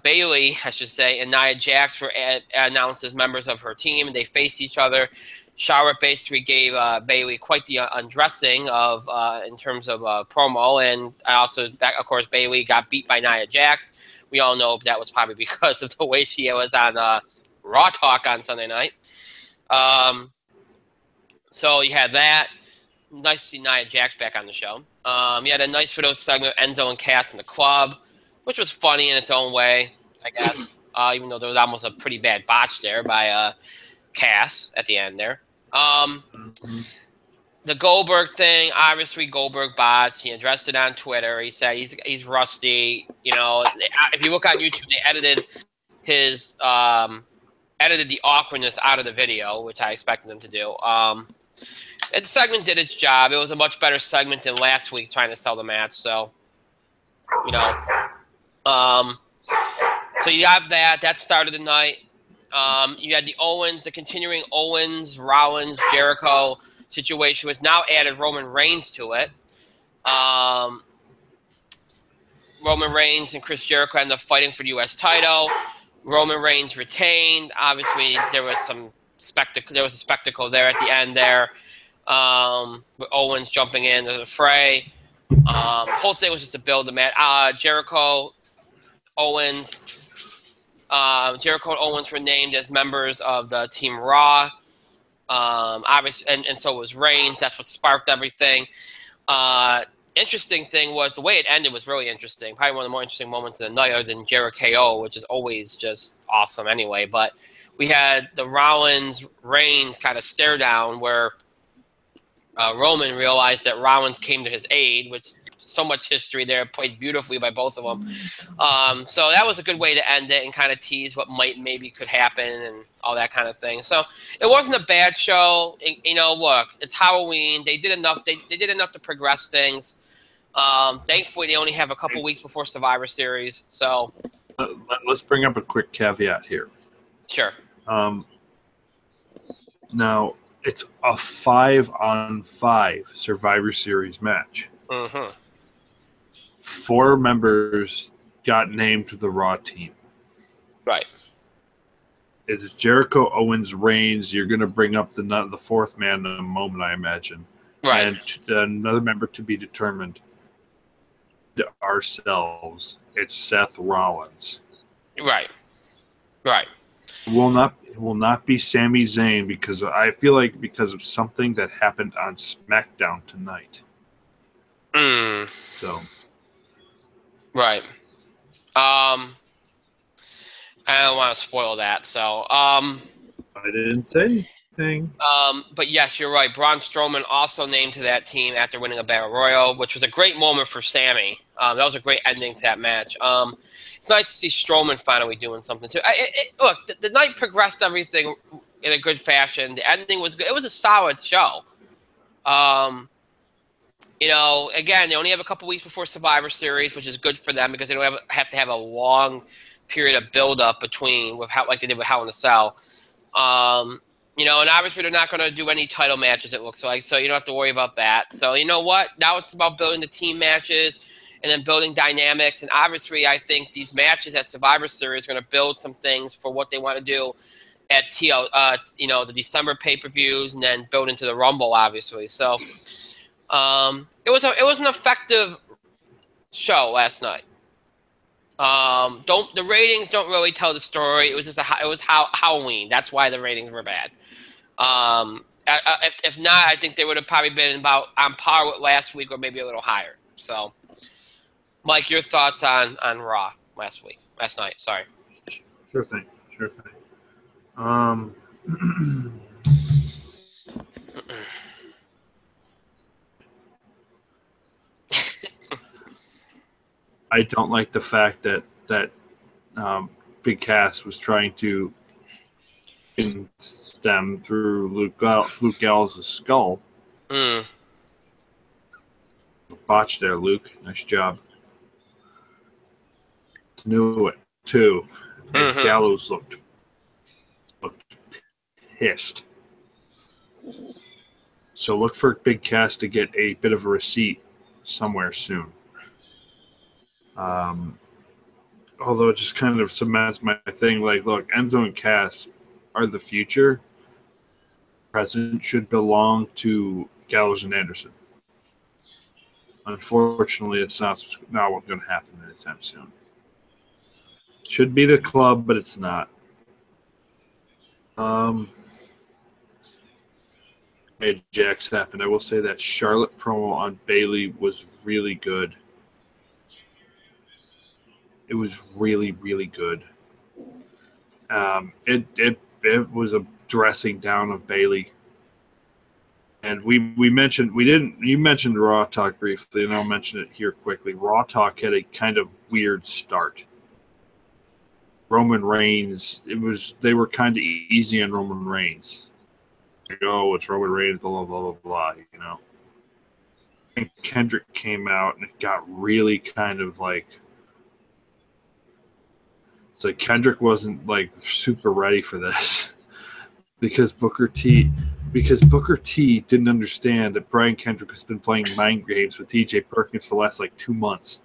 Speaker 1: Bailey, I should say, and Nia Jax were announced as members of her team, and they faced each other. Charlotte basically gave Bailey quite the undressing of in terms of promo, and of course, Bailey got beat by Nia Jax. We all know that was probably because of the way she was on Raw Talk on Sunday night. So you had that. Nice to see Nia Jax back on the show. You had a nice video segment of Enzo and Cass in the club, which was funny in its own way, I guess. Even though there was almost a pretty bad botch there by Cass at the end there. The Goldberg thing, obviously Goldberg bots. He addressed it on Twitter. He said he's rusty. If you look on YouTube, they edited the awkwardness out of the video, which I expected them to do. The segment did its job. It was a much better segment than last week's trying to sell the match. So, so you have that started the night. You had the continuing Owens, Rollins, Jericho situation, which now added Roman Reigns to it. Roman Reigns and Chris Jericho ended up fighting for the U.S. title. Roman Reigns retained. Obviously, there was some spectacle. There was a spectacle there at the end there, with Owens jumping into the fray. Whole thing was just to build the match. Jericho and Owens were named as members of the Team Raw. Obviously, and so was Reigns. That's what sparked everything. Interesting thing was the way it ended was really interesting. Probably one of the more interesting moments of the night, other than Jericho, which is always just awesome anyway. But we had the Rollins-Reigns kind of stare down where Roman realized that Rollins came to his aid, which so much history there, played beautifully by both of them. So that was a good way to end it and kind of tease what maybe could happen and all that kind of thing. So it wasn't a bad show. Look, it's Halloween. They did enough. They did enough to progress things. Thankfully, they only have a couple weeks before Survivor Series. So
Speaker 2: let's bring up a quick caveat here.
Speaker 1: Sure.
Speaker 2: Now, it's a 5-on-5 Survivor Series match.
Speaker 1: Mm-hmm.
Speaker 2: 4 members got named to the Raw team.
Speaker 1: Right.
Speaker 2: It's Jericho, Owens, Reigns. You're going to bring up the fourth man in a moment, I imagine.
Speaker 1: Right.
Speaker 2: And another member to be determined. Ourselves. It's Seth Rollins.
Speaker 1: Right. Right.
Speaker 2: It will not be Sami Zayn because I feel like because of something that happened on SmackDown tonight. So.
Speaker 1: Right. I don't want to spoil that, so. I
Speaker 2: didn't say anything.
Speaker 1: But yes, you're right. Braun Strowman also named to that team after winning a Battle Royal, which was a great moment for Sammy. That was a great ending to that match. It's nice to see Strowman finally doing something too. Look, the night progressed everything in a good fashion. The ending was good. It was a solid show. Again, they only have a couple weeks before Survivor Series, which is good for them because they don't have to have a long period of build-up between like they did with Hell in a Cell. And obviously they're not going to do any title matches, it looks like, so you don't have to worry about that. So you know what? Now it's about building the team matches. and then building dynamics. And obviously, I think these matches at Survivor Series are going to build some things for what they want to do at the December pay-per-views, and then build into the Rumble, obviously. So it was an effective show last night. The ratings don't really tell the story. It was just Halloween. That's why the ratings were bad. If not, I think they would have probably been about on par with last week or maybe a little higher. So, Mike, your thoughts on Raw last night? Sorry.
Speaker 2: Sure thing. I don't like the fact that Big Cass was trying to stem through Luke Gallows' skull. Botch there, Luke. Nice job. Knew it too. And Gallows looked pissed. So look for Big Cass to get a bit of a receipt somewhere soon. Although it just kind of cements my thing. Like, look, Enzo and Cass are the future. Present should belong to Gallows and Anderson. Unfortunately, it's not what's going to happen anytime soon. Should be the club, but it's not. Made Jax happen. I will say that Charlotte promo on Bayley was really good. It was really, really good. It was a dressing down of Bayley. And you mentioned Raw Talk briefly, and I'll mention it here quickly. Raw Talk had a kind of weird start. Roman Reigns, they were kind of easy on Roman Reigns. Like, oh, it's Roman Reigns, blah, blah, blah, blah, blah, And Kendrick came out, and it got really kind of like, it's like Kendrick wasn't like super ready for this because Booker T didn't understand that Brian Kendrick has been playing mind games with TJ Perkins for the last like 2 months.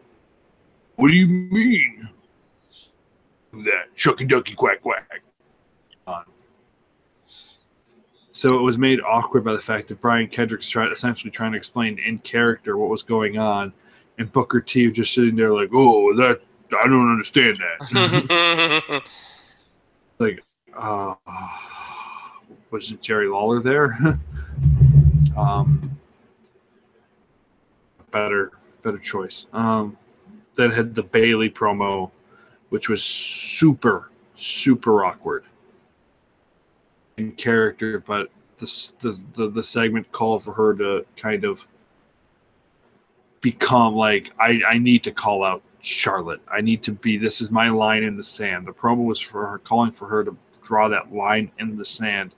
Speaker 2: What do you mean? That shucky ducky quack quack. So it was made awkward by the fact that Brian Kendrick's essentially trying to explain in character what was going on, and Booker T was just sitting there like, "Oh, that I don't understand that." Like, wasn't Jerry Lawler there? Better choice. Then had the Bayley promo, which was super, super awkward in character, but the segment called for her to kind of become like, I need to call out Charlotte. I need to be, this is my line in the sand. The promo was for her, calling for her to draw that line in the sand.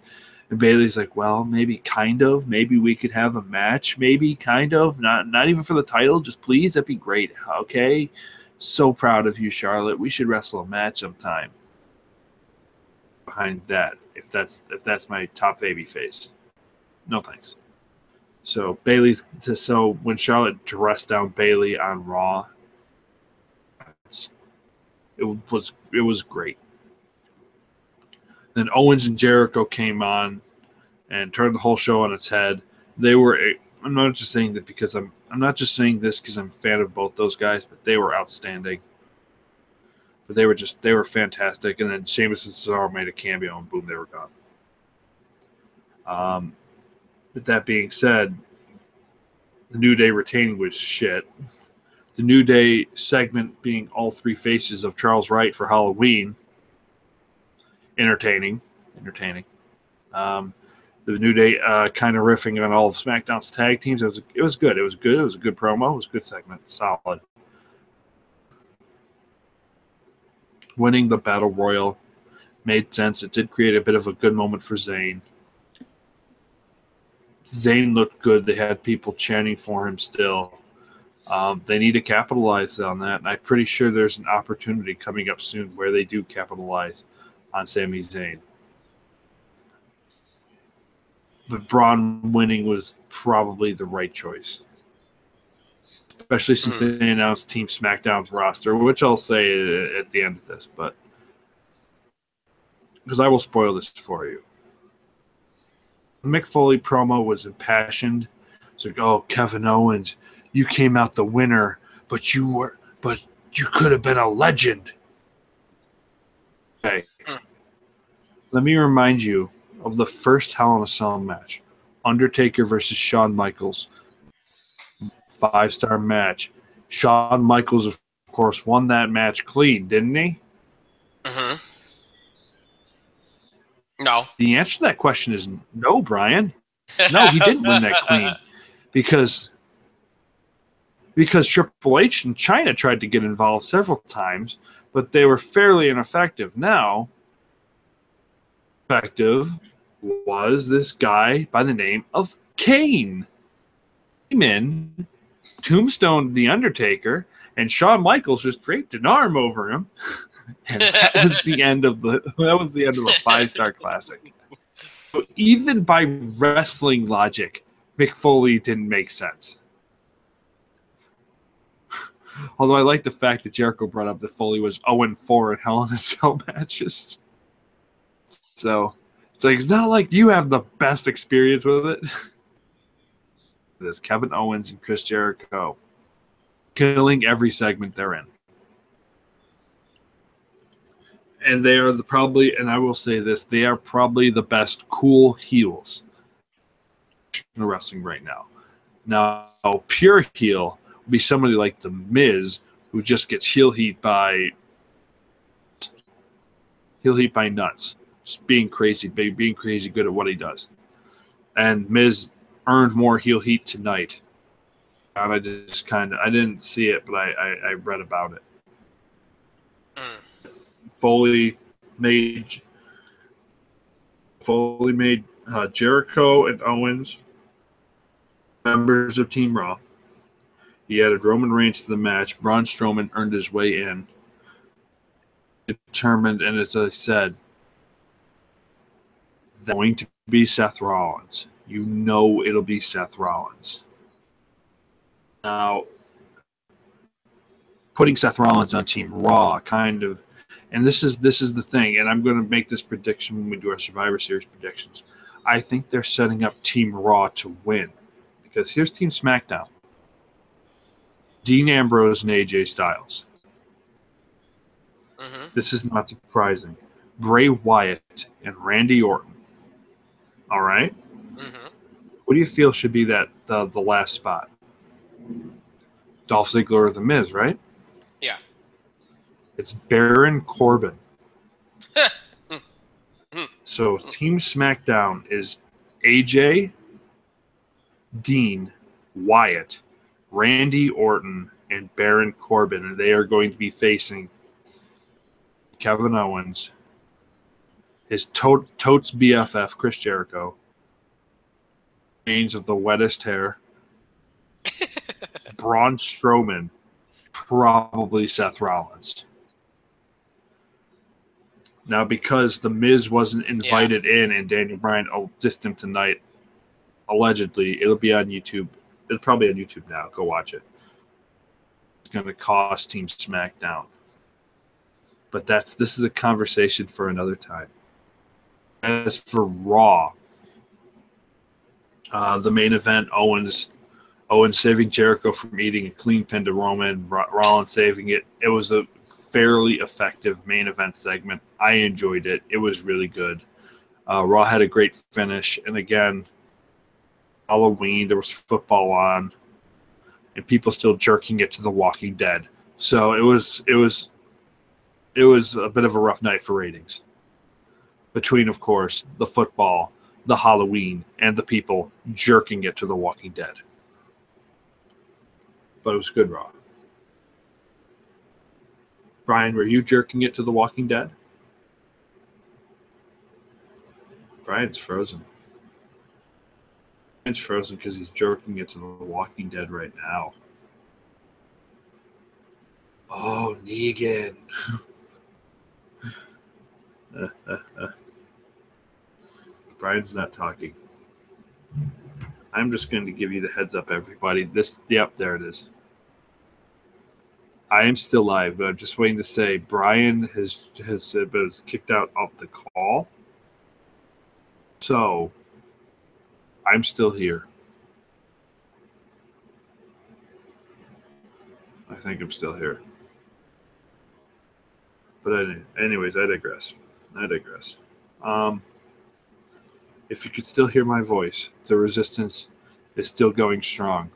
Speaker 2: And Bayley's like, well, maybe kind of. Maybe we could have a match. Maybe kind of. Not even for the title. Just please. That'd be great. Okay. So proud of you, Charlotte. We should wrestle a match sometime. Behind that, if that's my top baby face. No thanks. So when Charlotte dressed down Bayley on Raw, it was great. Then Owens and Jericho came on and turned the whole show on its head. I'm not just saying that because I'm not just saying this because I'm a fan of both those guys, but they were outstanding. But they were fantastic. And then Sheamus and Cesaro made a cameo, and boom, they were gone. With that being said, the New Day retaining was shit. The New Day segment being all three faces of Charles Wright for Halloween, entertaining. The New Day kind of riffing on all of SmackDown's tag teams. It was good. It was a good promo. It was a good segment. Solid. Winning the Battle Royal made sense. It did create a bit of a good moment for Zayn. Zayn looked good. They had people chanting for him still. They need to capitalize on that, and I'm pretty sure there's an opportunity coming up soon where they do capitalize on Sami Zayn. But Braun winning was probably the right choice. especially since they announced Team SmackDown's roster, which I'll say at the end of this, but because I will spoil this for you. The Mick Foley promo was impassioned. It's like, oh, Kevin Owens, you came out the winner, but you could have been a legend. Okay. Let me remind you of the first Hell in a Cell match. Undertaker versus Shawn Michaels. 5-star match. Shawn Michaels, of course, won that match clean, didn't he?
Speaker 1: Mm-hmm. No.
Speaker 2: The answer to that question is no, Brian. No, he didn't win that clean because Triple H and China tried to get involved several times, but they were fairly ineffective. Now, effective was this guy by the name of Kane. Came in, tombstoned the Undertaker, and Shawn Michaels just draped an arm over him. And that was the end of the 5-star classic. So even by wrestling logic, Mick Foley didn't make sense. Although I like the fact that Jericho brought up that Foley was 0-4 in Hell in a Cell matches. So it's not like you have the best experience with it. There's Kevin Owens and Chris Jericho killing every segment they're in. And they are probably, and I will say this, they are probably the best cool heels in wrestling right now. Now, pure heel would be somebody like The Miz, who just gets heel heat by nuts. Just being crazy good at what he does. And Miz earned more heel heat tonight. And I didn't see it, but I read about it. Foley made Jericho and Owens members of Team Raw. He added Roman Reigns to the match. Braun Strowman earned his way in. Determined, and as I said, that's going to be Seth Rollins. You know it'll be Seth Rollins. Now, putting Seth Rollins on Team Raw kind of, and this is the thing, and I'm going to make this prediction when we do our Survivor Series predictions. I think they're setting up Team Raw to win. Because here's Team SmackDown. Dean Ambrose and AJ Styles.
Speaker 1: Mm-hmm.
Speaker 2: This is not surprising. Bray Wyatt and Randy Orton. All right?
Speaker 1: Mm-hmm.
Speaker 2: What do you feel should be the last spot? Dolph Ziggler or The Miz, right?
Speaker 1: Yeah.
Speaker 2: It's Baron Corbin. So Team SmackDown is AJ, Dean, Wyatt, Randy Orton, and Baron Corbin. And they are going to be facing Kevin Owens, his totes BFF, Chris Jericho, Reigns of the wettest hair, Braun Strowman, probably Seth Rollins. Now, because The Miz wasn't invited in and Daniel Bryan dissed him tonight, allegedly, it'll be on YouTube. It's probably on YouTube now. Go watch it. It's going to cost Team SmackDown. But this is a conversation for another time. As for Raw, the main event, Owens saving Jericho from eating a clean pin to Roman, Rollins saving it. It was a fairly effective main event segment. I enjoyed it. It was really good. Raw had a great finish. And again, Halloween, there was football on, and people still jerking it to The Walking Dead. So it was a bit of a rough night for ratings. Between, of course, the football, the Halloween, and the people jerking it to The Walking Dead. But it was good, Raw. Brian, were you jerking it to The Walking Dead? Brian's frozen. Brian's frozen because he's jerking it to The Walking Dead right now. Oh, Negan. Brian's not talking. I'm just going to give you the heads up, everybody. There it is. I am still live, but I'm just waiting to say Brian has been kicked out of the call. So I'm still here. I think I'm still here. But anyways, I digress. If you could still hear my voice, the resistance is still going strong.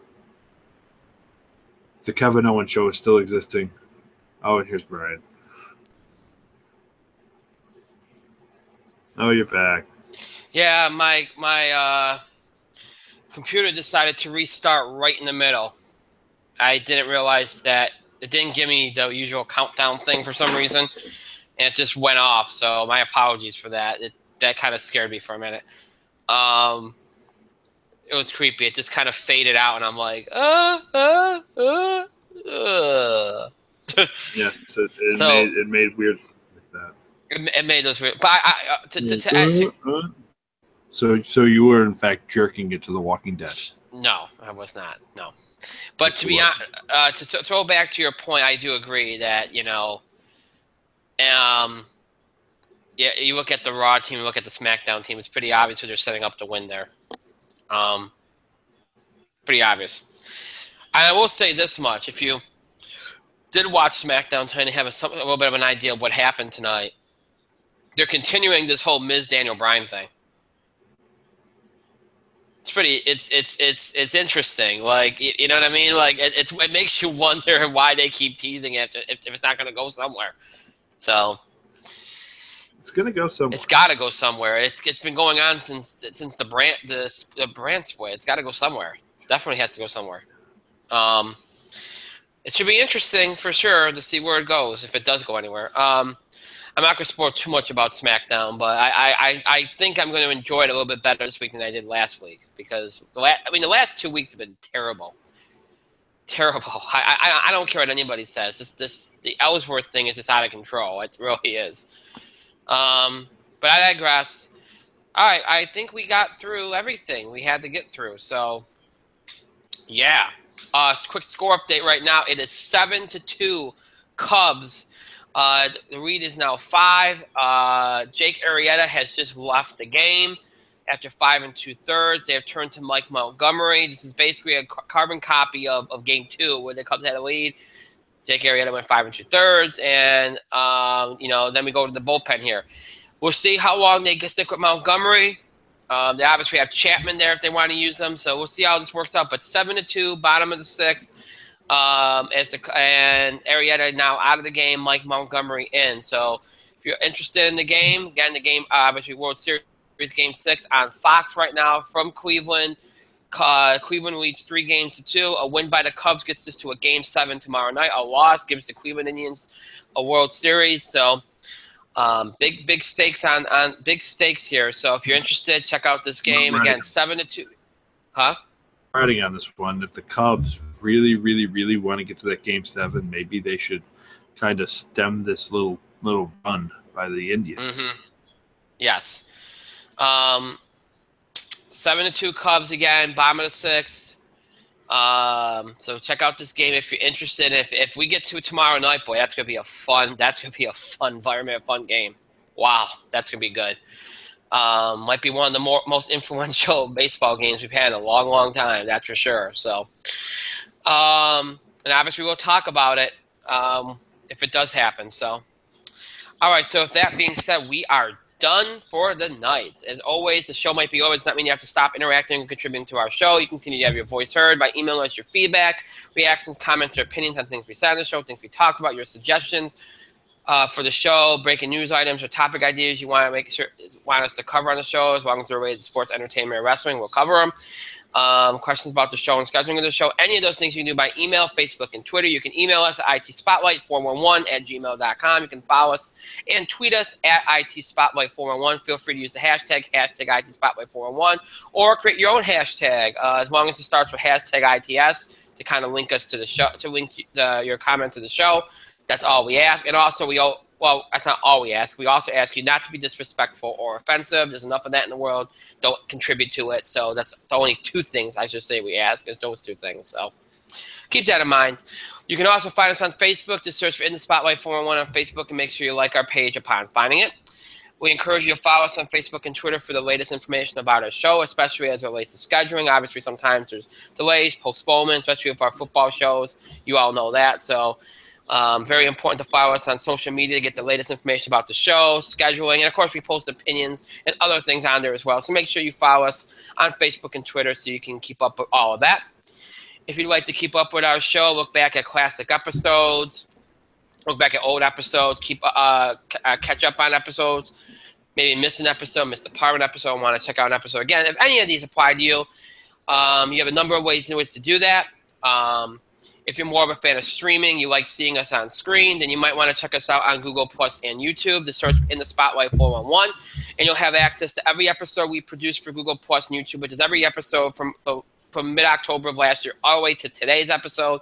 Speaker 2: The Kevin Owens show is still existing. Oh, and here's Brian. Oh, you're back.
Speaker 1: Yeah, my computer decided to restart right in the middle. I didn't realize that it didn't give me the usual countdown thing for some reason, and it just went off. So my apologies for that. That kind of scared me for a minute. It was creepy. It just kind of faded out, and I'm like,
Speaker 2: Yes, it made weird like that.
Speaker 1: It made those weird. But to add to,
Speaker 2: So you were in fact jerking it to The Walking Dead?
Speaker 1: No, I was not. No, but to be honest, to throw back to your point, I do agree that yeah, you look at the Raw team, you look at the SmackDown team. It's pretty obvious who they're setting up to win there. Pretty obvious. And I will say this much: if you did watch SmackDown tonight and have a little bit of an idea of what happened tonight, they're continuing this whole Miz Daniel Bryan thing. It's pretty. It's interesting. Like you know what I mean. Like it makes you wonder why they keep teasing it if it's not going to go somewhere. So
Speaker 2: it's going to go somewhere.
Speaker 1: It's got to go somewhere. It's been going on since the brand split. It's got to go somewhere. Definitely has to go somewhere. It should be interesting for sure to see where it goes if it does go anywhere. I'm not going to spoil too much about SmackDown, but I think I'm going to enjoy it a little bit better this week than I did last week because the last 2 weeks have been terrible. Terrible. I don't care what anybody says. The Ellsworth thing is just out of control. It really is. But I digress. All right, I think we got through everything we had to get through. So, yeah. Quick score update right now. It is 7-2 Cubs. The lead is now 5. Jake Arrieta has just left the game after 5 2/3. They have turned to Mike Montgomery. This is basically a carbon copy of Game 2 where the Cubs had a lead. Jake Arrieta went 5 2/3, and then we go to the bullpen here. We'll see how long they stick with Montgomery. They obviously have Chapman there if they want to use them, so we'll see how this works out. But 7-2, bottom of the 6th. And Arrieta now out of the game, Mike Montgomery in. So if you're interested in the game, again, the game, obviously World Series Game 6 on Fox right now from Cleveland. Cleveland leads 3-2. A win by the Cubs gets us to a Game 7 tomorrow night. A loss gives the Cleveland Indians a World Series. So big stakes on big stakes here. So if you're interested, check out this game. Again, 7-2. Huh?
Speaker 2: Riding on this one, if the Cubs really, really, really want to get to that Game 7, maybe they should kind of stem this little run by the Indians.
Speaker 1: Mm-hmm. Yes. 7-2 Cubs again, bottom of the 6th. So check out this game if you're interested. If we get to it tomorrow night, boy, that's gonna be a fun environment, a fun game. Wow, that's gonna be good. Might be one of the most influential baseball games we've had in a long, long time. That's for sure. So, and obviously we'll talk about it if it does happen. So, all right. So, with that being said, we are done for the night. As always, the show might be over. It does not mean you have to stop interacting and contributing to our show. You continue to have your voice heard by emailing us your feedback, reactions, comments, or opinions on things we said on the show, things we talked about, your suggestions for the show, breaking news items or topic ideas you want us to cover on the show, as long as they're related to sports, entertainment, or wrestling, we'll cover them. Questions about the show and scheduling of the show, any of those things you can do by email, Facebook, and Twitter. You can email us at itspotlight411@gmail.com. You can follow us and tweet us at itspotlight411. Feel free to use the hashtag itspotlight411, or create your own hashtag, as long as it starts with hashtag ITS to kind of link us to the show, to link your comment to the show. That's all we ask. And also, that's not all we ask. We also ask you not to be disrespectful or offensive. There's enough of that in the world. Don't contribute to it. So that's the only 2 things I should say we ask is those 2 things. So, keep that in mind. You can also find us on Facebook. Just search for In the Spotlight 411 on Facebook and make sure you like our page upon finding it. We encourage you to follow us on Facebook and Twitter for the latest information about our show, especially as it relates to scheduling. Obviously, sometimes there's delays, postponements, especially with our football shows. You all know that. So very important to follow us on social media to get the latest information about the show, scheduling, and, of course, we post opinions and other things on there as well. So make sure you follow us on Facebook and Twitter so you can keep up with all of that. If you'd like to keep up with our show, look back at classic episodes, look back at old episodes, catch up on episodes, maybe miss an episode, miss the part of an episode, want to check out an episode again. If any of these apply to you, you have a number of ways in which to do that. If you're more of a fan of streaming, you like seeing us on screen, then you might want to check us out on Google Plus and YouTube. Just search In the Spotlight 411, and you'll have access to every episode we produce for Google Plus and YouTube, which is every episode from mid-October of last year all the way to today's episode.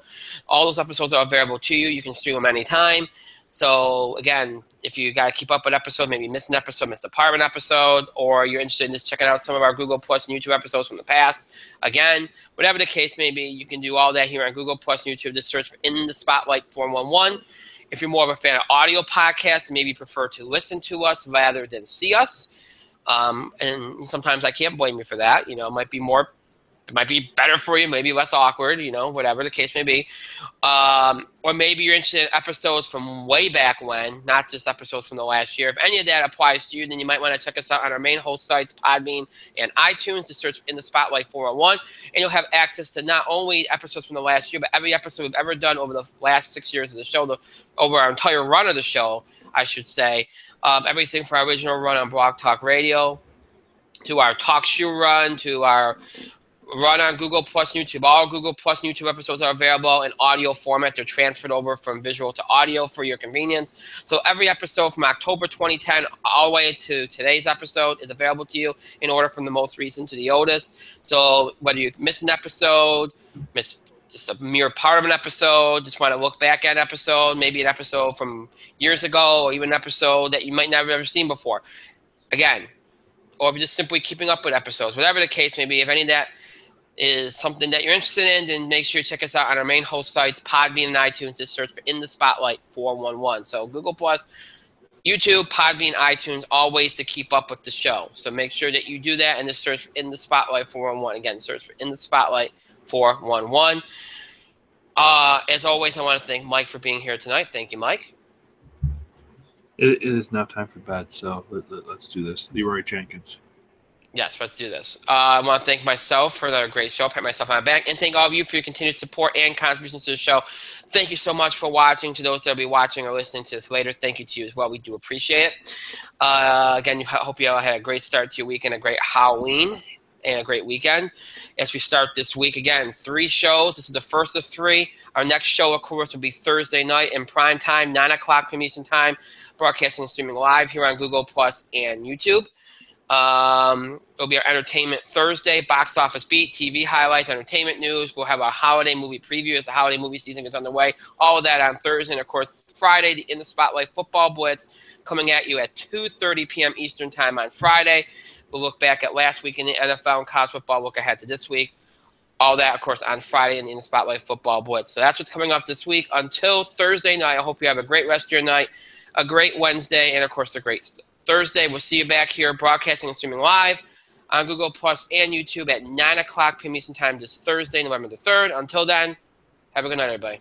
Speaker 1: All those episodes are available to you. You can stream them anytime. So, again, if you got to keep up with episodes, maybe miss an episode, miss the part of an episode, or you're interested in just checking out some of our Google Plus and YouTube episodes from the past, again, whatever the case may be, you can do all that here on Google Plus and YouTube. Just search for In the Spotlight 411. If you're more of a fan of audio podcasts, maybe prefer to listen to us rather than see us. And sometimes I can't blame you for that. It might be better for you, maybe less awkward, whatever the case may be. Or maybe you're interested in episodes from way back when, not just episodes from the last year. If any of that applies to you, then you might want to check us out on our main host sites, Podbean and iTunes. To search In the Spotlight 401. And you'll have access to not only episodes from the last year, but every episode we've ever done over the last 6 years of the show, over our entire run of the show, I should say. Everything from our original run on Blog Talk Radio, to our talk show run, to our run on Google Plus YouTube. All Google Plus YouTube episodes are available in audio format. They're transferred over from visual to audio for your convenience. So every episode from October 2010 all the way to today's episode is available to you in order from the most recent to the oldest. So whether you miss an episode, miss just a mere part of an episode, just want to look back at an episode, maybe an episode from years ago, or even an episode that you might never have ever seen before. Again, or just simply keeping up with episodes. Whatever the case may be, if any of that is something that you're interested in, then make sure you check us out on our main host sites, Podbean and iTunes. Just search for In the Spotlight 411. So Google Plus, YouTube, Podbean, iTunes, all ways to keep up with the show. So make sure that you do that and just search for In the Spotlight 411. Again, search for In the Spotlight 411. As always, I want to thank Mike for being here tonight. Thank you, Mike.
Speaker 2: It is now time for bed, so let's do this. Leroy Jenkins.
Speaker 1: Yes, let's do this. I want to thank myself for another great show, pat myself on the back, and thank all of you for your continued support and contributions to the show. Thank you so much for watching. To those that will be watching or listening to this later, thank you to you as well. We do appreciate it. Again, I hope you all had a great start to your weekend, a great Halloween, and a great weekend. As we start this week, again, 3 shows. This is the first of 3. Our next show, of course, will be Thursday night in prime time, 9 o'clock p.m. Eastern Time, broadcasting and streaming live here on Google Plus and YouTube. It'll be our Entertainment Thursday, box office beat, TV highlights, entertainment news. We'll have our holiday movie preview as the holiday movie season gets underway. All of that on Thursday. And, of course, Friday, the In the Spotlight Football Blitz coming at you at 2:30 p.m. Eastern Time on Friday. We'll look back at last week in the NFL and college football, look ahead to this week. All that, of course, on Friday in the In the Spotlight Football Blitz. So that's what's coming up this week. Until Thursday night, I hope you have a great rest of your night, a great Wednesday, and, of course, a great Thursday. We'll see you back here broadcasting and streaming live on Google Plus and YouTube at 9 o'clock p.m. Eastern Time this Thursday, November the 3rd. Until then, have a good night, everybody.